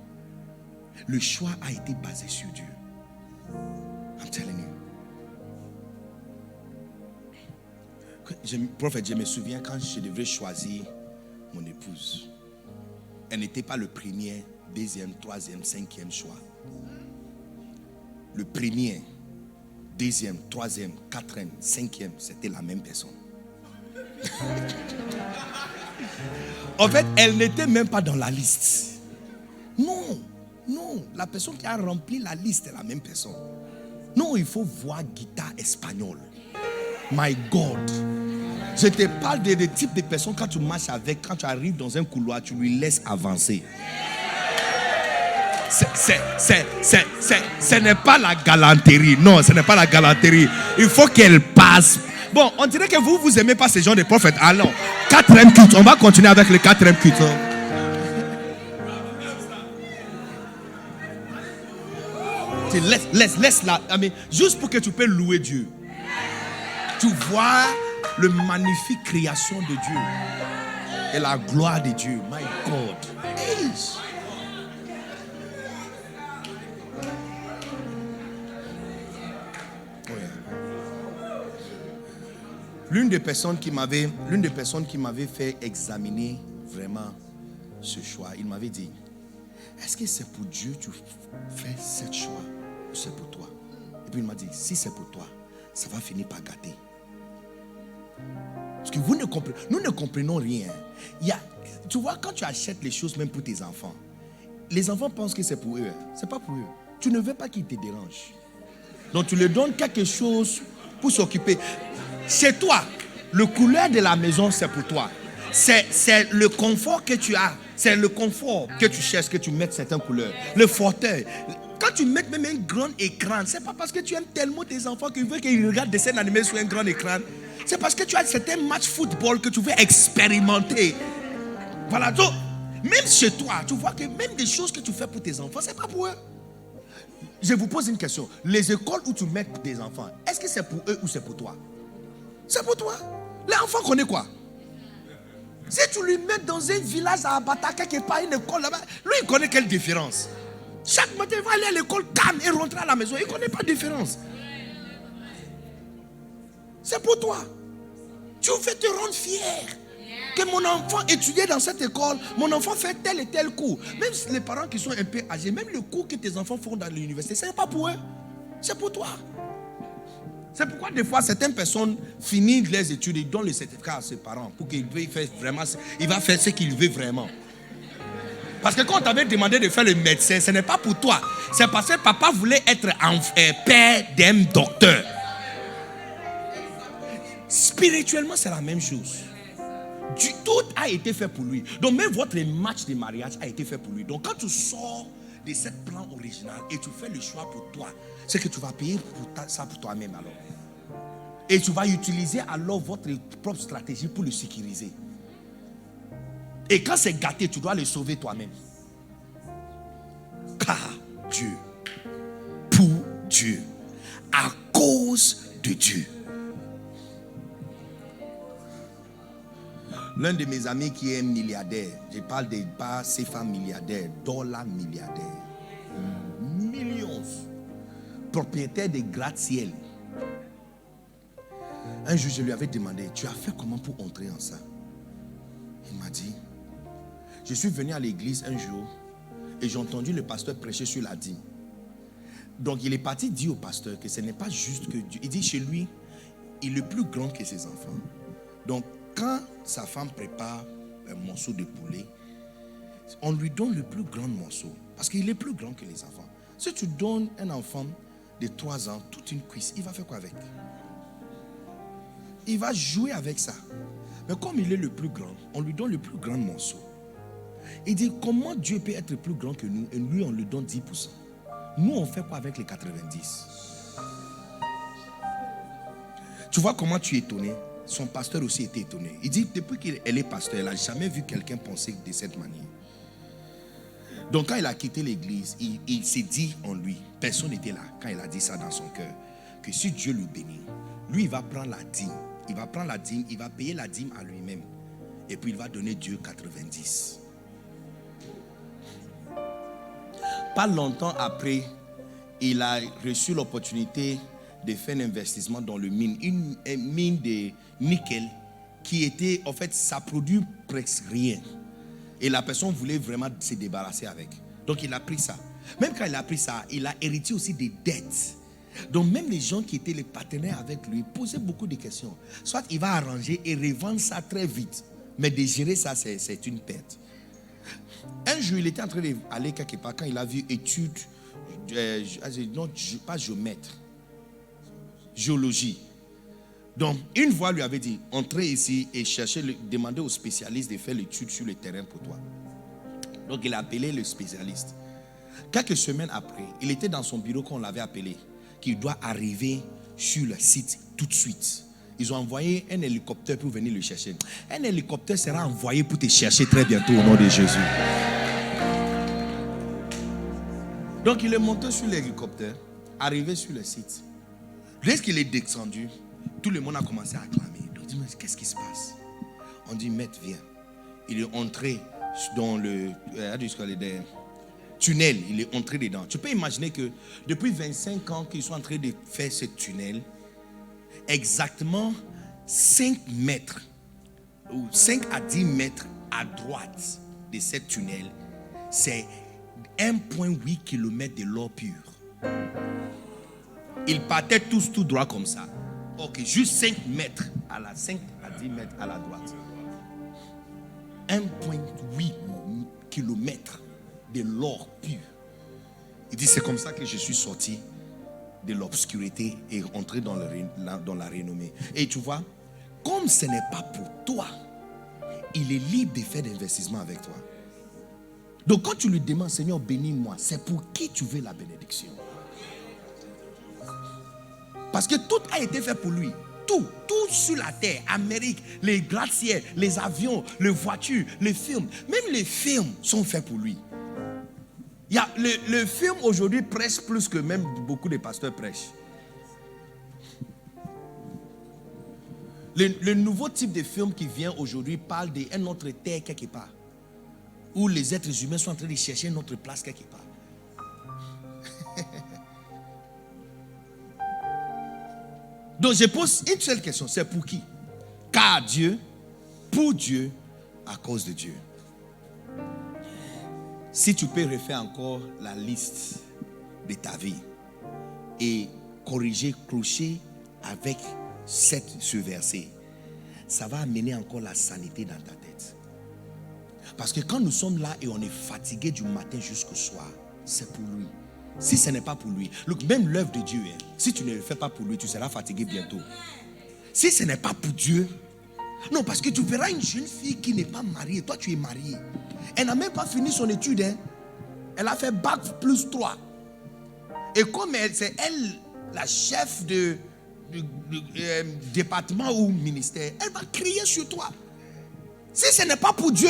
le choix a été basé sur Dieu. I'm telling you. Prophète, je me souviens quand je devais choisir mon épouse. Elle n'était pas le premier, deuxième, troisième, cinquième choix. Le premier, deuxième, troisième, quatrième, cinquième, c'était la même personne. En fait, elle n'était même pas dans la liste. Non, la personne qui a rempli la liste est la même personne. Non, il faut voir guitare espagnole. My God. Je te parle des types de personnes quand tu marches avec, quand tu arrives dans un couloir, tu lui laisses avancer. Ce n'est pas la galanterie. Non, ce n'est pas la galanterie. Il faut qu'elle passe. Bon, on dirait que vous n'aimez pas ces gens de prophètes. Allons, 4e culte. On va continuer avec le 4e culte. Laisse-la. Juste pour que tu puisses louer Dieu. Tu vois le magnifique création de Dieu et la gloire de Dieu. My God. Hey. L'une des personnes qui m'avait fait examiner vraiment ce choix, il m'avait dit, est-ce que c'est pour Dieu que tu fais ce choix ou c'est pour toi? Et puis il m'a dit, si c'est pour toi, ça va finir par gâter. Parce que nous ne comprenons rien. Tu vois, quand tu achètes les choses même pour tes enfants, les enfants pensent que c'est pour eux. C'est pas pour eux. Tu ne veux pas qu'ils te dérangent. Donc tu leur donnes quelque chose pour s'occuper. Chez toi, le couleur de la maison, c'est pour toi. C'est le confort que tu as. C'est le confort que tu cherches, que tu mettes certaines couleurs. Le fauteuil. Quand tu mets même un grand écran, c'est pas parce que tu aimes tellement tes enfants que tu veux qu'ils regardent des scènes animées sur un grand écran. C'est parce que tu as certains matchs football que tu veux expérimenter. Voilà. Donc, même chez toi, tu vois que même des choses que tu fais pour tes enfants, c'est pas pour eux. Je vous pose une question. Les écoles où tu mets des enfants, est-ce que c'est pour eux ou c'est pour toi? C'est pour toi. Les enfants connaissent quoi? Si tu lui mets dans un village à Abata, quelque part, une école là-bas, lui, il connaît quelle différence. Chaque matin, il va aller à l'école calme et rentrer à la maison. Il ne connaît pas de différence. C'est pour toi. Tu veux te rendre fier que mon enfant étudiait dans cette école, mon enfant fait tel et tel cours. Même si les parents qui sont un peu âgés, même le cours que tes enfants font dans l'université, ce n'est pas pour eux, c'est pour toi. C'est pourquoi des fois certaines personnes finissent les études et donnent le certificat à ses parents pour qu'il fasse vraiment, il va faire ce qu'il veut vraiment. Parce que quand on t'avait demandé de faire le médecin, ce n'est pas pour toi. C'est parce que papa voulait être père d'un docteur. Spirituellement, c'est la même chose. Tout a été fait pour lui. Donc même votre match de mariage a été fait pour lui. Donc quand tu sors de cette plan original et tu fais le choix pour toi, c'est que tu vas payer ça pour toi-même alors. Et tu vas utiliser alors votre propre stratégie pour le sécuriser. Et quand c'est gâté, tu dois le sauver toi-même. Car Dieu, pour Dieu, à cause de Dieu. L'un de mes amis qui est milliardaire, je parle des bas CFA milliardaires, dollars milliardaires, millions, propriétaire des gratte-ciel. Un jour, je lui avais demandé, tu as fait comment pour entrer en ça? Il m'a dit, je suis venu à l'église un jour et j'ai entendu le pasteur prêcher sur la dîme. Donc il est parti dire au pasteur que ce n'est pas juste que Dieu. Il dit chez lui, il est plus grand que ses enfants. Donc quand sa femme prépare un morceau de poulet, on lui donne le plus grand morceau parce qu'il est plus grand que les enfants. Si tu donnes un enfant de 3 ans toute une cuisse, il va faire quoi avec? Il va jouer avec ça. Mais comme il est le plus grand, on lui donne le plus grand morceau. Il dit comment Dieu peut être plus grand que nous et lui on lui donne 10%. Nous on fait quoi avec les 90? Tu vois comment tu es étonné? Son pasteur aussi était étonné. Il dit depuis qu'elle est pasteur, elle n'a jamais vu quelqu'un penser de cette manière. Donc quand il a quitté l'église, il s'est dit en lui, personne n'était là quand il a dit ça dans son cœur, que si Dieu le bénit, lui il va prendre la dîme. Il va prendre la dîme, il va payer la dîme à lui-même. Et puis il va donner Dieu 90. Pas longtemps après, il a reçu l'opportunité de faire un investissement dans le mine. Une mine de nickel qui était, en fait, ça produit presque rien. Et la personne voulait vraiment se débarrasser avec. Donc il a pris ça. Même quand il a pris ça, il a hérité aussi des dettes. Donc même les gens qui étaient les partenaires avec lui posaient beaucoup de questions. Soit il va arranger et revendre ça très vite. Mais de gérer ça, c'est une perte. Un jour, il était en train d'aller quelque part quand il a vu études, non, pas géomètre, géologie. Donc, une voix lui avait dit, entrez ici et demandez au spécialiste de faire l'étude sur le terrain pour toi. Donc, il a appelé le spécialiste. Quelques semaines après, il était dans son bureau qu'on l'avait appelé, qu'il doit arriver sur le site tout de suite. Ils ont envoyé un hélicoptère pour venir le chercher. Un hélicoptère sera envoyé pour te chercher très bientôt au nom de Jésus. Donc il est monté sur l'hélicoptère, arrivé sur le site. Lorsqu'il est descendu, tout le monde a commencé à acclamer. Donc il dit, mais qu'est-ce qui se passe? On dit, maître, viens. Il est entré dans le tunnel. Il est entré dedans. Tu peux imaginer que depuis 25 ans qu'ils sont en train de faire ce tunnel, exactement 5 mètres ou 5 à 10 mètres à droite de ce tunnel, c'est 1,8 km de l'eau pure. Ils partaient tous tout droit comme ça. Ok, juste 5 à 10 mètres à la droite. 1,8 km de l'or pur. Il dit, c'est comme ça que je suis sorti de l'obscurité et entré dans la renommée. Et tu vois, comme ce n'est pas pour toi, il est libre de faire des investissements avec toi. Donc quand tu lui demandes, Seigneur, bénis-moi, c'est pour qui tu veux la bénédiction. Parce que tout a été fait pour lui. Tout sur la terre, Amérique, les gratte-ciels, les avions, les voitures, les films. Même les films sont faits pour lui. Il y a le film aujourd'hui prêche plus que même beaucoup de pasteurs prêchent. Le nouveau type de film qui vient aujourd'hui parle d'un autre terre quelque part. Où les êtres humains sont en train de chercher notre place quelque part. Donc je pose une seule question, c'est pour qui? Car Dieu, pour Dieu, à cause de Dieu. Si tu peux refaire encore la liste de ta vie et corriger, clocher avec ce verset, ça va amener encore la sanité dans ta tête. Parce que quand nous sommes là et on est fatigué du matin jusqu'au soir, c'est pour lui. Si ce n'est pas pour lui, même l'œuvre de Dieu, si tu ne le fais pas pour lui, tu seras fatigué bientôt. Si ce n'est pas pour Dieu, non, parce que tu verras une jeune fille qui n'est pas mariée, toi tu es marié. Elle n'a même pas fini son étude. Elle a fait bac plus 3. Et comme c'est elle, la chef du département ou ministère, elle va crier sur toi. Si ce n'est pas pour Dieu,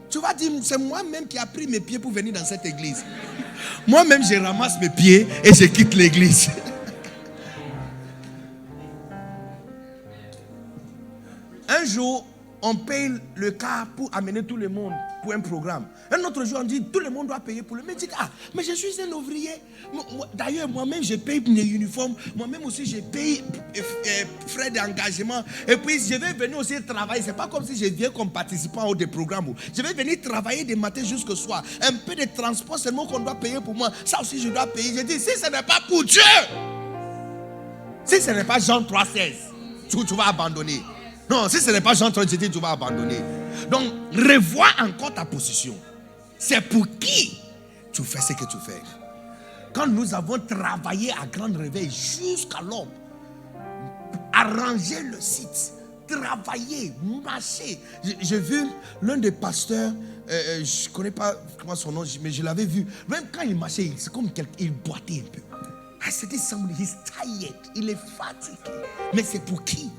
tu vas dire, c'est moi-même qui a pris mes pieds pour venir dans cette église. Moi-même, je ramasse mes pieds et je quitte l'église. Un jour, on paye le car pour amener tout le monde pour un programme. Un autre jour, on dit tout le monde doit payer pour le métier. Mais je suis un ouvrier. D'ailleurs, moi-même, je paye mes uniformes. Moi-même aussi, je paye frais d'engagement. Et puis, je vais venir aussi travailler. C'est pas comme si je viens comme participant au des programmes. Je vais venir travailler des matins jusqu'au soir. Un peu de transport seulement qu'on doit payer pour moi. Ça aussi, je dois payer. Je dis, si ce n'est pas pour Dieu, si ce n'est pas Jean 3,16, tu vas abandonner. Non, si ce n'est pas Jean 37, tu vas abandonner. Donc, revois encore ta position. C'est pour qui tu fais ce que tu fais. Quand nous avons travaillé à grand réveil jusqu'à l'aube, arranger le site, travailler, marcher. J'ai vu l'un des pasteurs, je ne connais pas comment son nom, mais je l'avais vu. Même quand il marchait, c'est comme qu'il boitait un peu. C'était somebody, he's tired, il est fatigué. Mais c'est pour qui?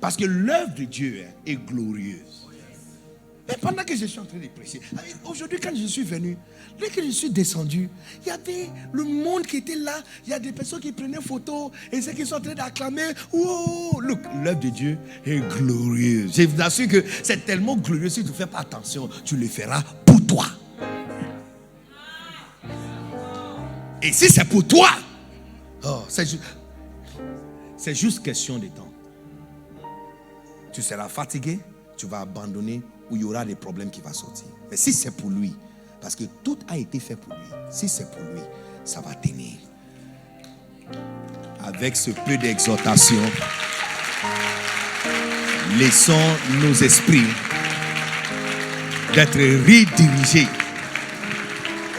Parce que l'œuvre de Dieu est glorieuse. Mais pendant que je suis en train de prêcher, aujourd'hui quand je suis venu, dès que je suis descendu, il y avait le monde qui était là. Il y a des personnes qui prenaient photo et ceux qui sont en train d'acclamer. Oh, look, l'œuvre de Dieu est glorieuse. Je vous assure que c'est tellement glorieux. Si tu ne fais pas attention, tu le feras pour toi. Et si c'est pour toi, oh, c'est juste question de temps. Tu seras fatigué, tu vas abandonner ou il y aura des problèmes qui vont sortir. Mais si c'est pour lui, parce que tout a été fait pour lui, si c'est pour lui, ça va tenir. Avec ce peu d'exhortation, laissons nos esprits d'être redirigés.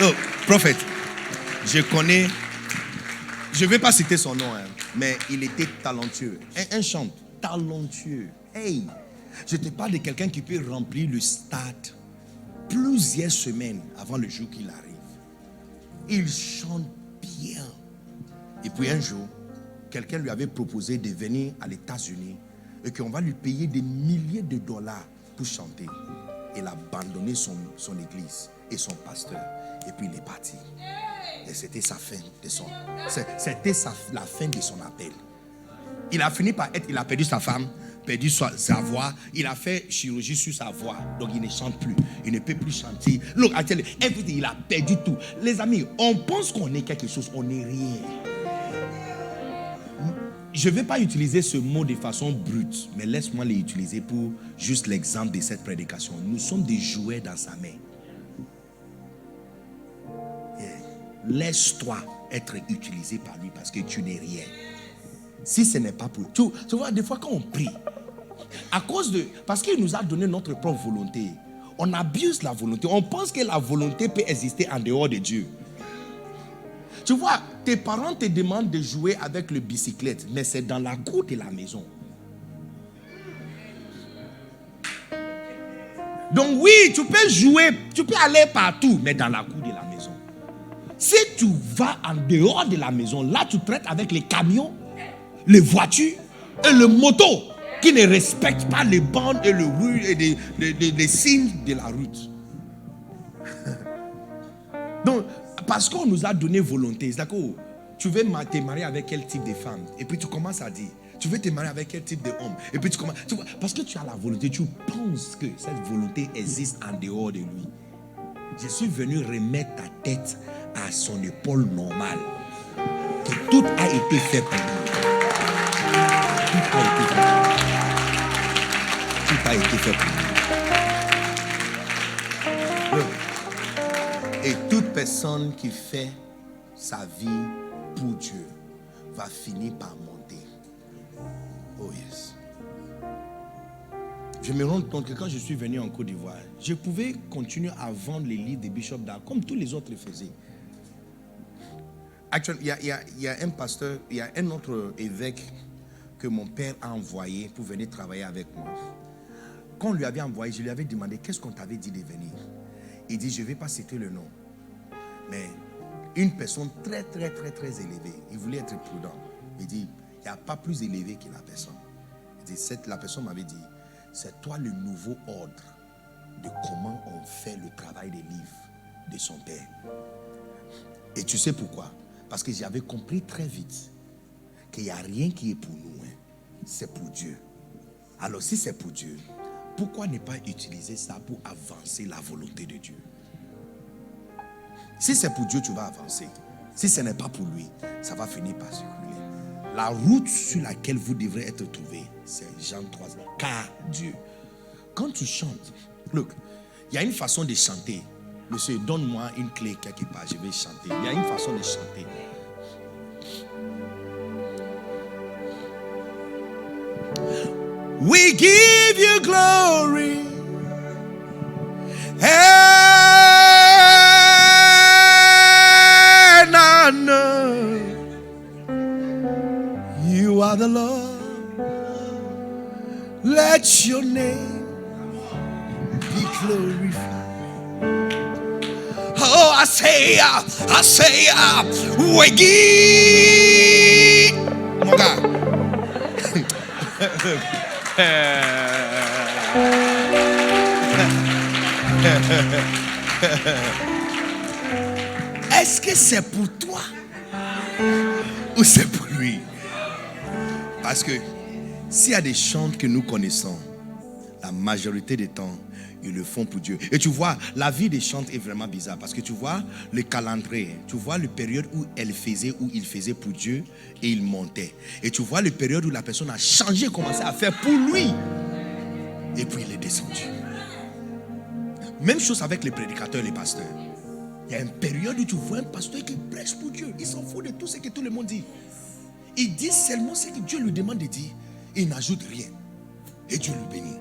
Oh, prophète, je connais, je ne vais pas citer son nom, mais il était talentueux. Un chanteur talentueux. Hey, je te parle de quelqu'un qui peut remplir le stade plusieurs semaines avant le jour qu'il arrive. Il chante bien. Et puis un jour, quelqu'un lui avait proposé de venir à les États-Unis et qu'on va lui payer des milliers de dollars pour chanter. Il a abandonné son église et son pasteur. Et puis il est parti. Et c'était sa fin de son. C'était la fin de son appel. Il a fini par il a perdu sa femme, perdu sa voix. Il a fait chirurgie sur sa voix. Donc il ne chante plus. Il ne peut plus chanter. Look, il a perdu tout. Les amis, on pense qu'on est quelque chose, on n'est rien. Je ne vais pas utiliser ce mot de façon brute, mais laisse-moi l'utiliser pour juste l'exemple de cette prédication. Nous sommes des jouets dans sa main. Laisse-toi être utilisé par lui parce que tu n'es rien. Si ce n'est pas pour tu vois, des fois quand on prie, parce qu'il nous a donné notre propre volonté, on abuse la volonté. On pense que la volonté peut exister en dehors de Dieu. Tu vois, tes parents te demandent de jouer avec le bicyclette, mais c'est dans la cour de la maison. Donc oui, tu peux jouer, tu peux aller partout, mais dans la cour de la maison. Si tu vas en dehors de la maison, là tu traites avec les camions, les voitures et les motos qui ne respectent pas les bandes et les signes de la route. Donc, parce qu'on nous a donné volonté, c'est d'accord, tu veux te marier avec quel type de femme? Et puis tu commences à dire, tu veux te marier avec quel type d'homme? Et puis tu commences, tu vois, parce que tu as la volonté, tu penses que cette volonté existe en dehors de lui. Je suis venu remettre ta tête à son épaule normale. Que tout a été fait pour lui. Tout a été fait pour lui. Tout a été fait pour lui. Et toute personne qui fait sa vie pour Dieu va finir par monter. Oh yes. Je me rends compte que quand je suis venu en Côte d'Ivoire, je pouvais continuer à vendre les livres de Bishop Dag comme tous les autres le faisaient. Actuellement, il y a un pasteur, il y a un autre évêque que mon père a envoyé pour venir travailler avec moi. Quand on lui avait envoyé, je lui avais demandé qu'est-ce qu'on t'avait dit de venir. Il dit, je ne vais pas citer le nom, mais une personne très élevée. Il voulait être prudent. Il dit, il n'y a pas plus élevé que la personne. Il dit, la personne m'avait dit, c'est toi le nouveau ordre de comment on fait le travail des livres de son père. Et tu sais pourquoi? Parce que j'avais compris très vite qu'il n'y a rien qui est pour nous. C'est pour Dieu. Alors si c'est pour Dieu, pourquoi ne pas utiliser ça pour avancer la volonté de Dieu? Si c'est pour Dieu, tu vas avancer. Si ce n'est pas pour lui, ça va finir par se rouler. La route sur laquelle vous devrez être trouvés, c'est Jean 3. Car Dieu. Quand tu chantes, look, il y a une façon de chanter. Monsieur, donne-moi une clé quelque part, je vais chanter. Il y a une façon de chanter. We give you glory and honor. You are the Lord. Let your name be glorified. Oh, I say, we give. Mon gars. Est-ce que c'est pour toi ou c'est pour lui? Parce que s'il y a des chants que nous connaissons, la majorité des temps, ils le font pour Dieu. Et tu vois, la vie des chants est vraiment bizarre parce que tu vois le calendrier, tu vois la période où il faisait pour Dieu et il montait. Et tu vois la période où la personne a changé, commencé à faire pour lui. Et puis il est descendu. Même chose avec les prédicateurs et les pasteurs. Il y a une période où tu vois un pasteur qui prêche pour Dieu. Il s'en fout de tout ce que tout le monde dit. Il dit seulement ce que Dieu lui demande de dire. Il n'ajoute rien. Et Dieu le bénit.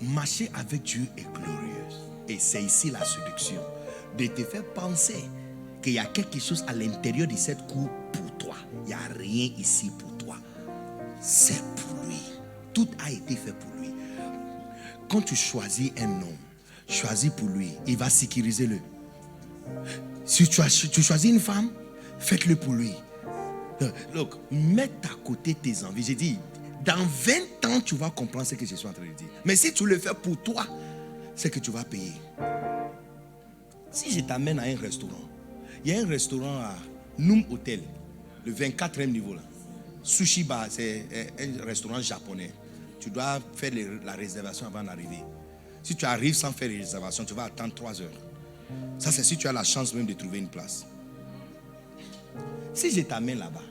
Marcher avec Dieu est glorieux. Et c'est ici la séduction. De te faire penser qu'il y a quelque chose à l'intérieur de cette cour pour toi. Il n'y a rien ici pour toi. C'est pour lui. Tout a été fait pour lui. Quand tu choisis un homme, choisis pour lui, il va sécuriser-le. Si tu choisis une femme, faites-le pour lui. Look, mets à côté tes envies. J'ai dit, dans 20 ans, tu vas comprendre ce que je suis en train de dire. Mais si tu le fais pour toi, c'est que tu vas payer. Si je t'amène à un restaurant, il y a un restaurant à Noom Hotel, le 24e niveau là. Sushi Bar, c'est un restaurant japonais. Tu dois faire la réservation avant d'arriver. Si tu arrives sans faire les réservations, tu vas attendre 3 heures. Ça, c'est si tu as la chance même de trouver une place. Si je t'amène là-bas,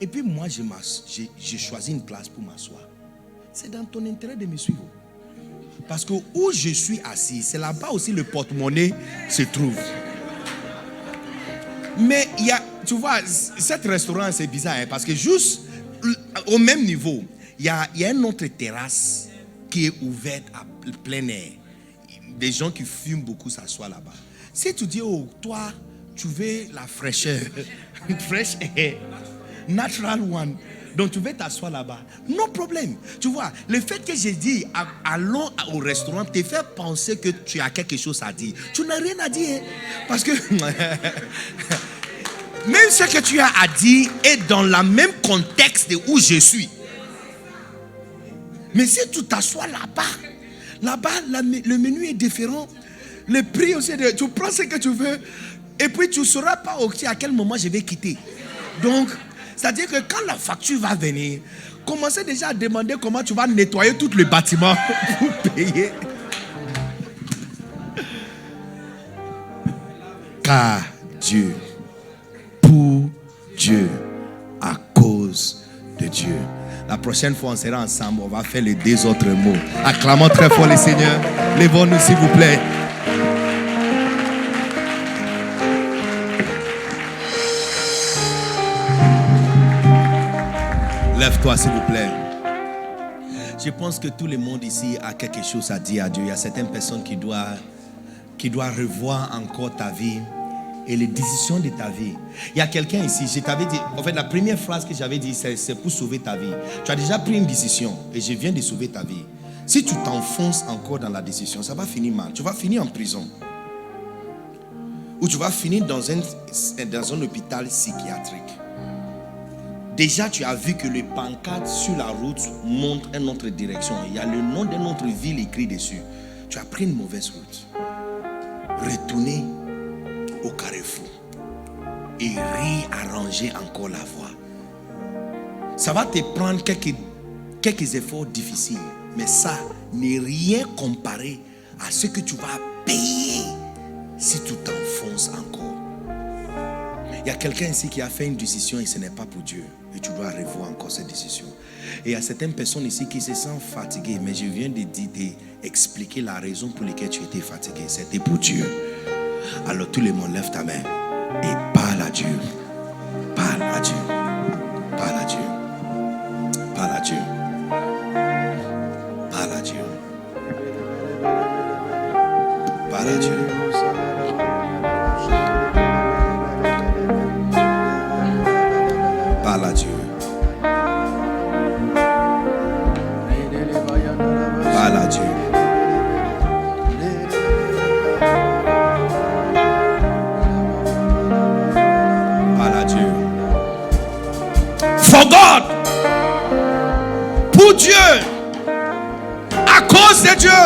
et puis moi, j'ai choisi une place pour m'asseoir, c'est dans ton intérêt de me suivre. Parce que où je suis assis, c'est là-bas aussi le porte-monnaie se trouve. Mais il y a, tu vois, cet restaurant, c'est bizarre, hein, parce que juste au même niveau, il y a une autre terrasse qui est ouverte à plein air. Des gens qui fument beaucoup s'assoient là-bas. Si tu dis, oh, toi, tu veux la fraîcheur, fresh air, natural one, donc tu veux t'asseoir là-bas, no problème. Tu vois, le fait que j'ai dit, allons au restaurant, te fait penser que tu as quelque chose à dire. Tu n'as rien à dire, hein, parce que même ce que tu as à dire est dans le même contexte où je suis. Mais si tu t'assois là-bas, le menu est différent. Le prix aussi, tu prends ce que tu veux. Et puis tu ne sauras pas aussi à quel moment je vais quitter. Donc, c'est-à-dire que quand la facture va venir, commencez déjà à demander comment tu vas nettoyer tout le bâtiment pour payer. Car Dieu, pour Dieu, à cause de Dieu. La prochaine fois, on sera ensemble. On va faire les deux autres mots. Acclamons très fort le Seigneur. Lèvons-nous, s'il vous plaît. Lève-toi, s'il vous plaît. Je pense que tout le monde ici a quelque chose à dire à Dieu. Il y a certaines personnes qui doivent revoir encore ta vie et les décisions de ta vie. Il y a quelqu'un ici, je t'avais dit, en fait, la première phrase que j'avais dit, c'est pour sauver ta vie. Tu as déjà pris une décision et je viens de sauver ta vie. Si tu t'enfonces encore dans la décision, ça va finir mal. Tu vas finir en prison. Ou tu vas finir dans un hôpital psychiatrique. Déjà, tu as vu que les pancartes sur la route montrent une autre direction. Il y a le nom d'une autre ville écrit dessus. Tu as pris une mauvaise route. Retournez au carrefour et réarranger encore la voie. Ça va te prendre quelques efforts difficiles, mais ça n'est rien comparé à ce que tu vas payer si tu t'enfonces encore. Il y a quelqu'un ici qui a fait une décision et ce n'est pas pour Dieu, et tu dois revoir encore cette décision. Et il y a certaines personnes ici qui se sentent fatiguées, mais je viens d'expliquer la raison pour laquelle tu étais fatigué. C'était pour Dieu. Alors tout le monde lève ta main et parle à Dieu. Parle à Dieu. Parle à Dieu. Parle à Dieu. Parle à Dieu. Parle à Dieu. Parle à Dieu. Parle à Dieu. For God, pour Dieu, à cause de Dieu,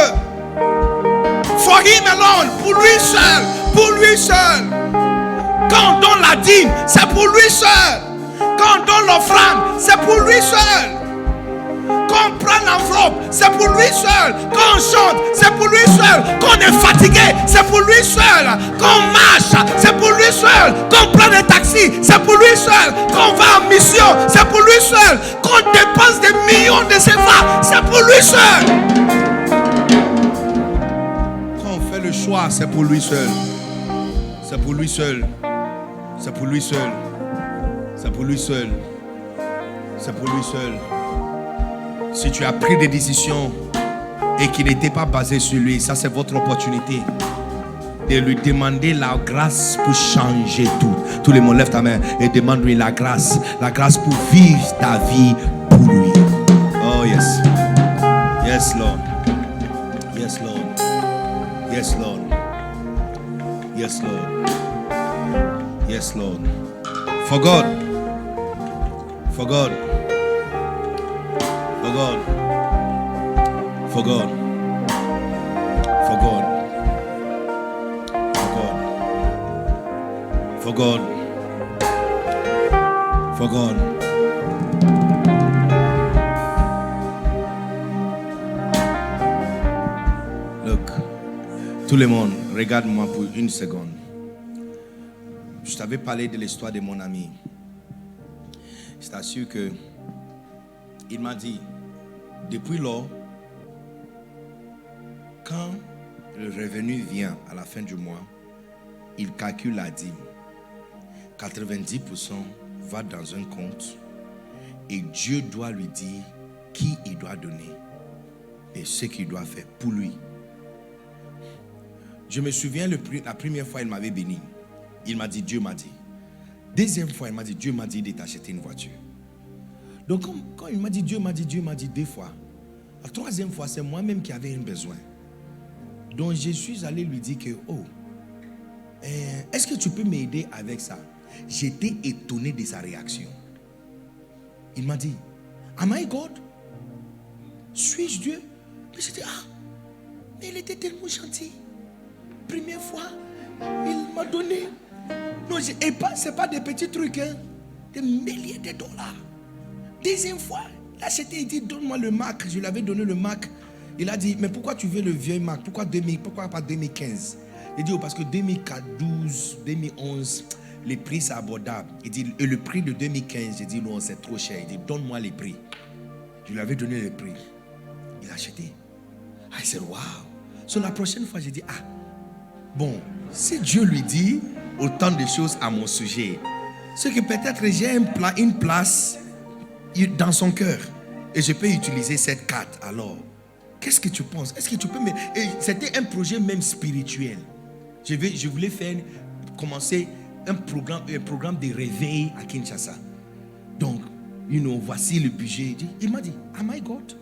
for Him alone, pour lui seul, pour lui seul. Quand on donne la dîme, c'est pour lui seul. Quand on donne l'offrande, c'est pour lui seul. Quand on prend l'enveloppe, c'est pour lui seul. Quand on chante, c'est pour lui seul. Quand on est fatigué, c'est pour lui seul. Quand on marche, c'est pour lui seul. Quand on prend des taxis, c'est pour lui seul. Quand on va en mission, c'est pour lui seul. Quand on dépense des millions de CFA, c'est pour lui seul. Quand on fait le choix, c'est pour lui seul. C'est pour lui seul. C'est pour lui seul. C'est pour lui seul. C'est pour lui seul. Si tu as pris des décisions et qui n'étaient pas basées sur lui, ça c'est votre opportunité de lui demander la grâce pour changer tout. Tout le monde lève ta main et demande-lui la grâce pour vivre ta vie pour lui. Oh yes. Yes Lord. Yes Lord. Yes Lord. Yes Lord. Yes Lord. For God. For God. For God. For God. For God. For God. For God. Look, tout le monde, regarde-moi pour une seconde. Je t'avais parlé de l'histoire de mon ami. Je t'assure que il m'a dit, depuis lors, quand le revenu vient à la fin du mois, il calcule la dîme. 90% va dans un compte et Dieu doit lui dire qui il doit donner et ce qu'il doit faire pour lui. Je me souviens la première fois il m'avait béni. Il m'a dit, Dieu m'a dit. Deuxième fois, il m'a dit, Dieu m'a dit de t'acheter une voiture. Donc quand il m'a dit, Dieu m'a dit deux fois. La troisième fois, c'est moi-même qui avais un besoin. Donc je suis allé lui dire que, est-ce que tu peux m'aider avec ça? J'étais étonné de sa réaction. Il m'a dit, am I God? Suis-je Dieu? Mais j'étais, mais il était tellement gentil. Première fois, il m'a donné Non, et pas, c'est pas des petits trucs, hein. Des milliers de dollars. Deuxième fois, il a acheté, il dit, donne-moi le Mac. Je lui avais donné le Mac. Il a dit, mais pourquoi tu veux le vieux Mac? Pourquoi pas 2015? Il dit, oh, parce que 2012, 2011, les prix c'est abordable. Il dit, et le prix de 2015, j'ai dit, non, c'est trop cher. Il dit, donne-moi les prix. Je lui avais donné le prix. Il a acheté. I said, wow. So la prochaine fois, j'ai dit, ah, bon, si Dieu lui dit autant de choses à mon sujet, c'est que peut-être j'ai une place dans son cœur et je peux utiliser cette carte. Alors, qu'est-ce que tu penses? Est-ce que tu peux me... Et c'était un projet même spirituel. Je voulais commencer un programme de réveil à Kinshasa. Donc, voici le budget. Il m'a dit, am I God?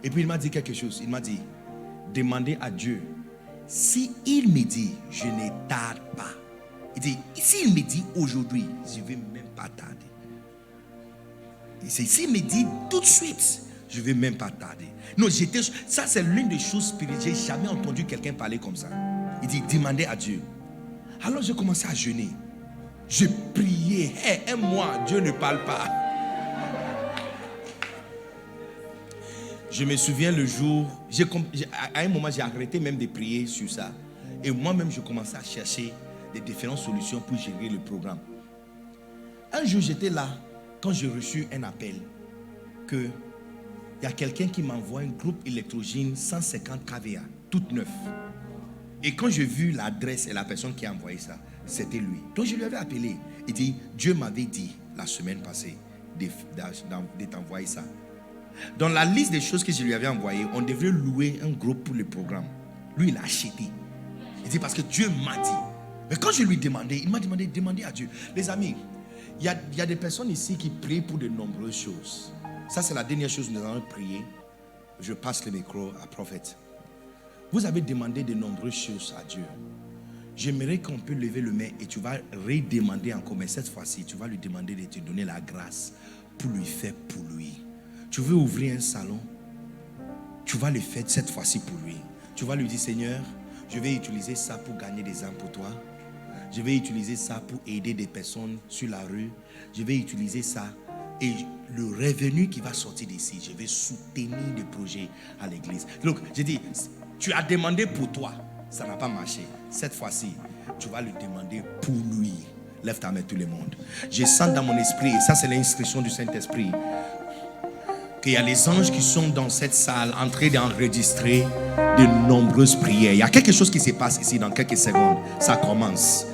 Et puis il m'a dit quelque chose. Il m'a dit, demandez à Dieu. Si il me dit, je ne tarde pas. Il dit, s'il me dit aujourd'hui, je ne vais même pas tarder. S'il me dit tout de suite, je ne vais même pas tarder. Non, ça c'est l'une des choses spirituelles. Je n'ai jamais entendu quelqu'un parler comme ça. Il dit, demandez à Dieu. Alors j'ai commencé à jeûner. Je priais. Un mois, Dieu ne parle pas. Je me souviens le jour, à un moment j'ai arrêté même de prier sur ça. Et moi-même je commençais à chercher des différentes solutions pour gérer le programme. Un jour j'étais là, quand j'ai reçu un appel, qu'il y a quelqu'un qui m'envoie un groupe électrogène 150 kVA, toute neuve. Et quand j'ai vu l'adresse et la personne qui a envoyé ça, c'était lui. Donc je lui avais appelé. Il dit, Dieu m'avait dit la semaine passée de t'envoyer ça. Dans la liste des choses que je lui avais envoyées, on devrait louer un groupe pour le programme. Lui, il a acheté. Il dit, parce que Dieu m'a dit. Mais quand je lui demandais, il m'a demandé, demandez à Dieu. Les amis, il y a des personnes ici qui prient pour de nombreuses choses. Ça, c'est la dernière chose que nous allons prier. Je passe le micro à prophète. Vous avez demandé de nombreuses choses à Dieu. J'aimerais qu'on puisse lever le main et tu vas redemander encore. Mais cette fois-ci, tu vas lui demander de te donner la grâce pour lui faire pour lui. Tu veux ouvrir un salon, tu vas le faire cette fois-ci pour lui. Tu vas lui dire, Seigneur, je vais utiliser ça pour gagner des âmes pour toi. Je vais utiliser ça pour aider des personnes sur la rue. Je vais utiliser ça. Et le revenu qui va sortir d'ici, je vais soutenir des projets à l'église. Donc, je dis, tu as demandé pour toi, ça n'a pas marché. Cette fois-ci, tu vas lui demander pour lui. Lève ta main tout le monde. Je sens dans mon esprit, et ça c'est l'instruction du Saint-Esprit, qu'il y a les anges qui sont dans cette salle en train d'enregistrer de nombreuses prières. Il y a quelque chose qui se passe ici dans quelques secondes. Ça commence.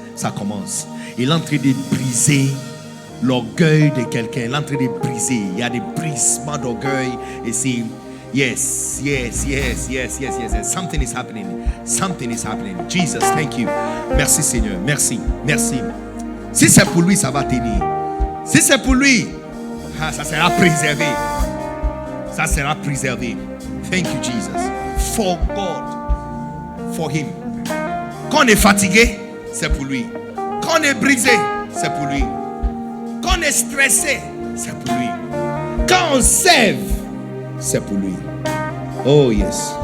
Il est en train de briser l'orgueil de quelqu'un. Il est en train de briser. Il y a des brisements d'orgueil ici. Yes. Something is happening. Jesus, thank you. Merci Seigneur. Merci. Si c'est pour lui, ça va tenir. Si c'est pour lui, ça sera préservé. Thank you, Jesus. For God. For Him. Quand on est fatigué, c'est pour lui. Quand on est brisé, c'est pour lui. Quand on est stressé, c'est pour lui. Quand on sève, c'est pour lui. Oh yes.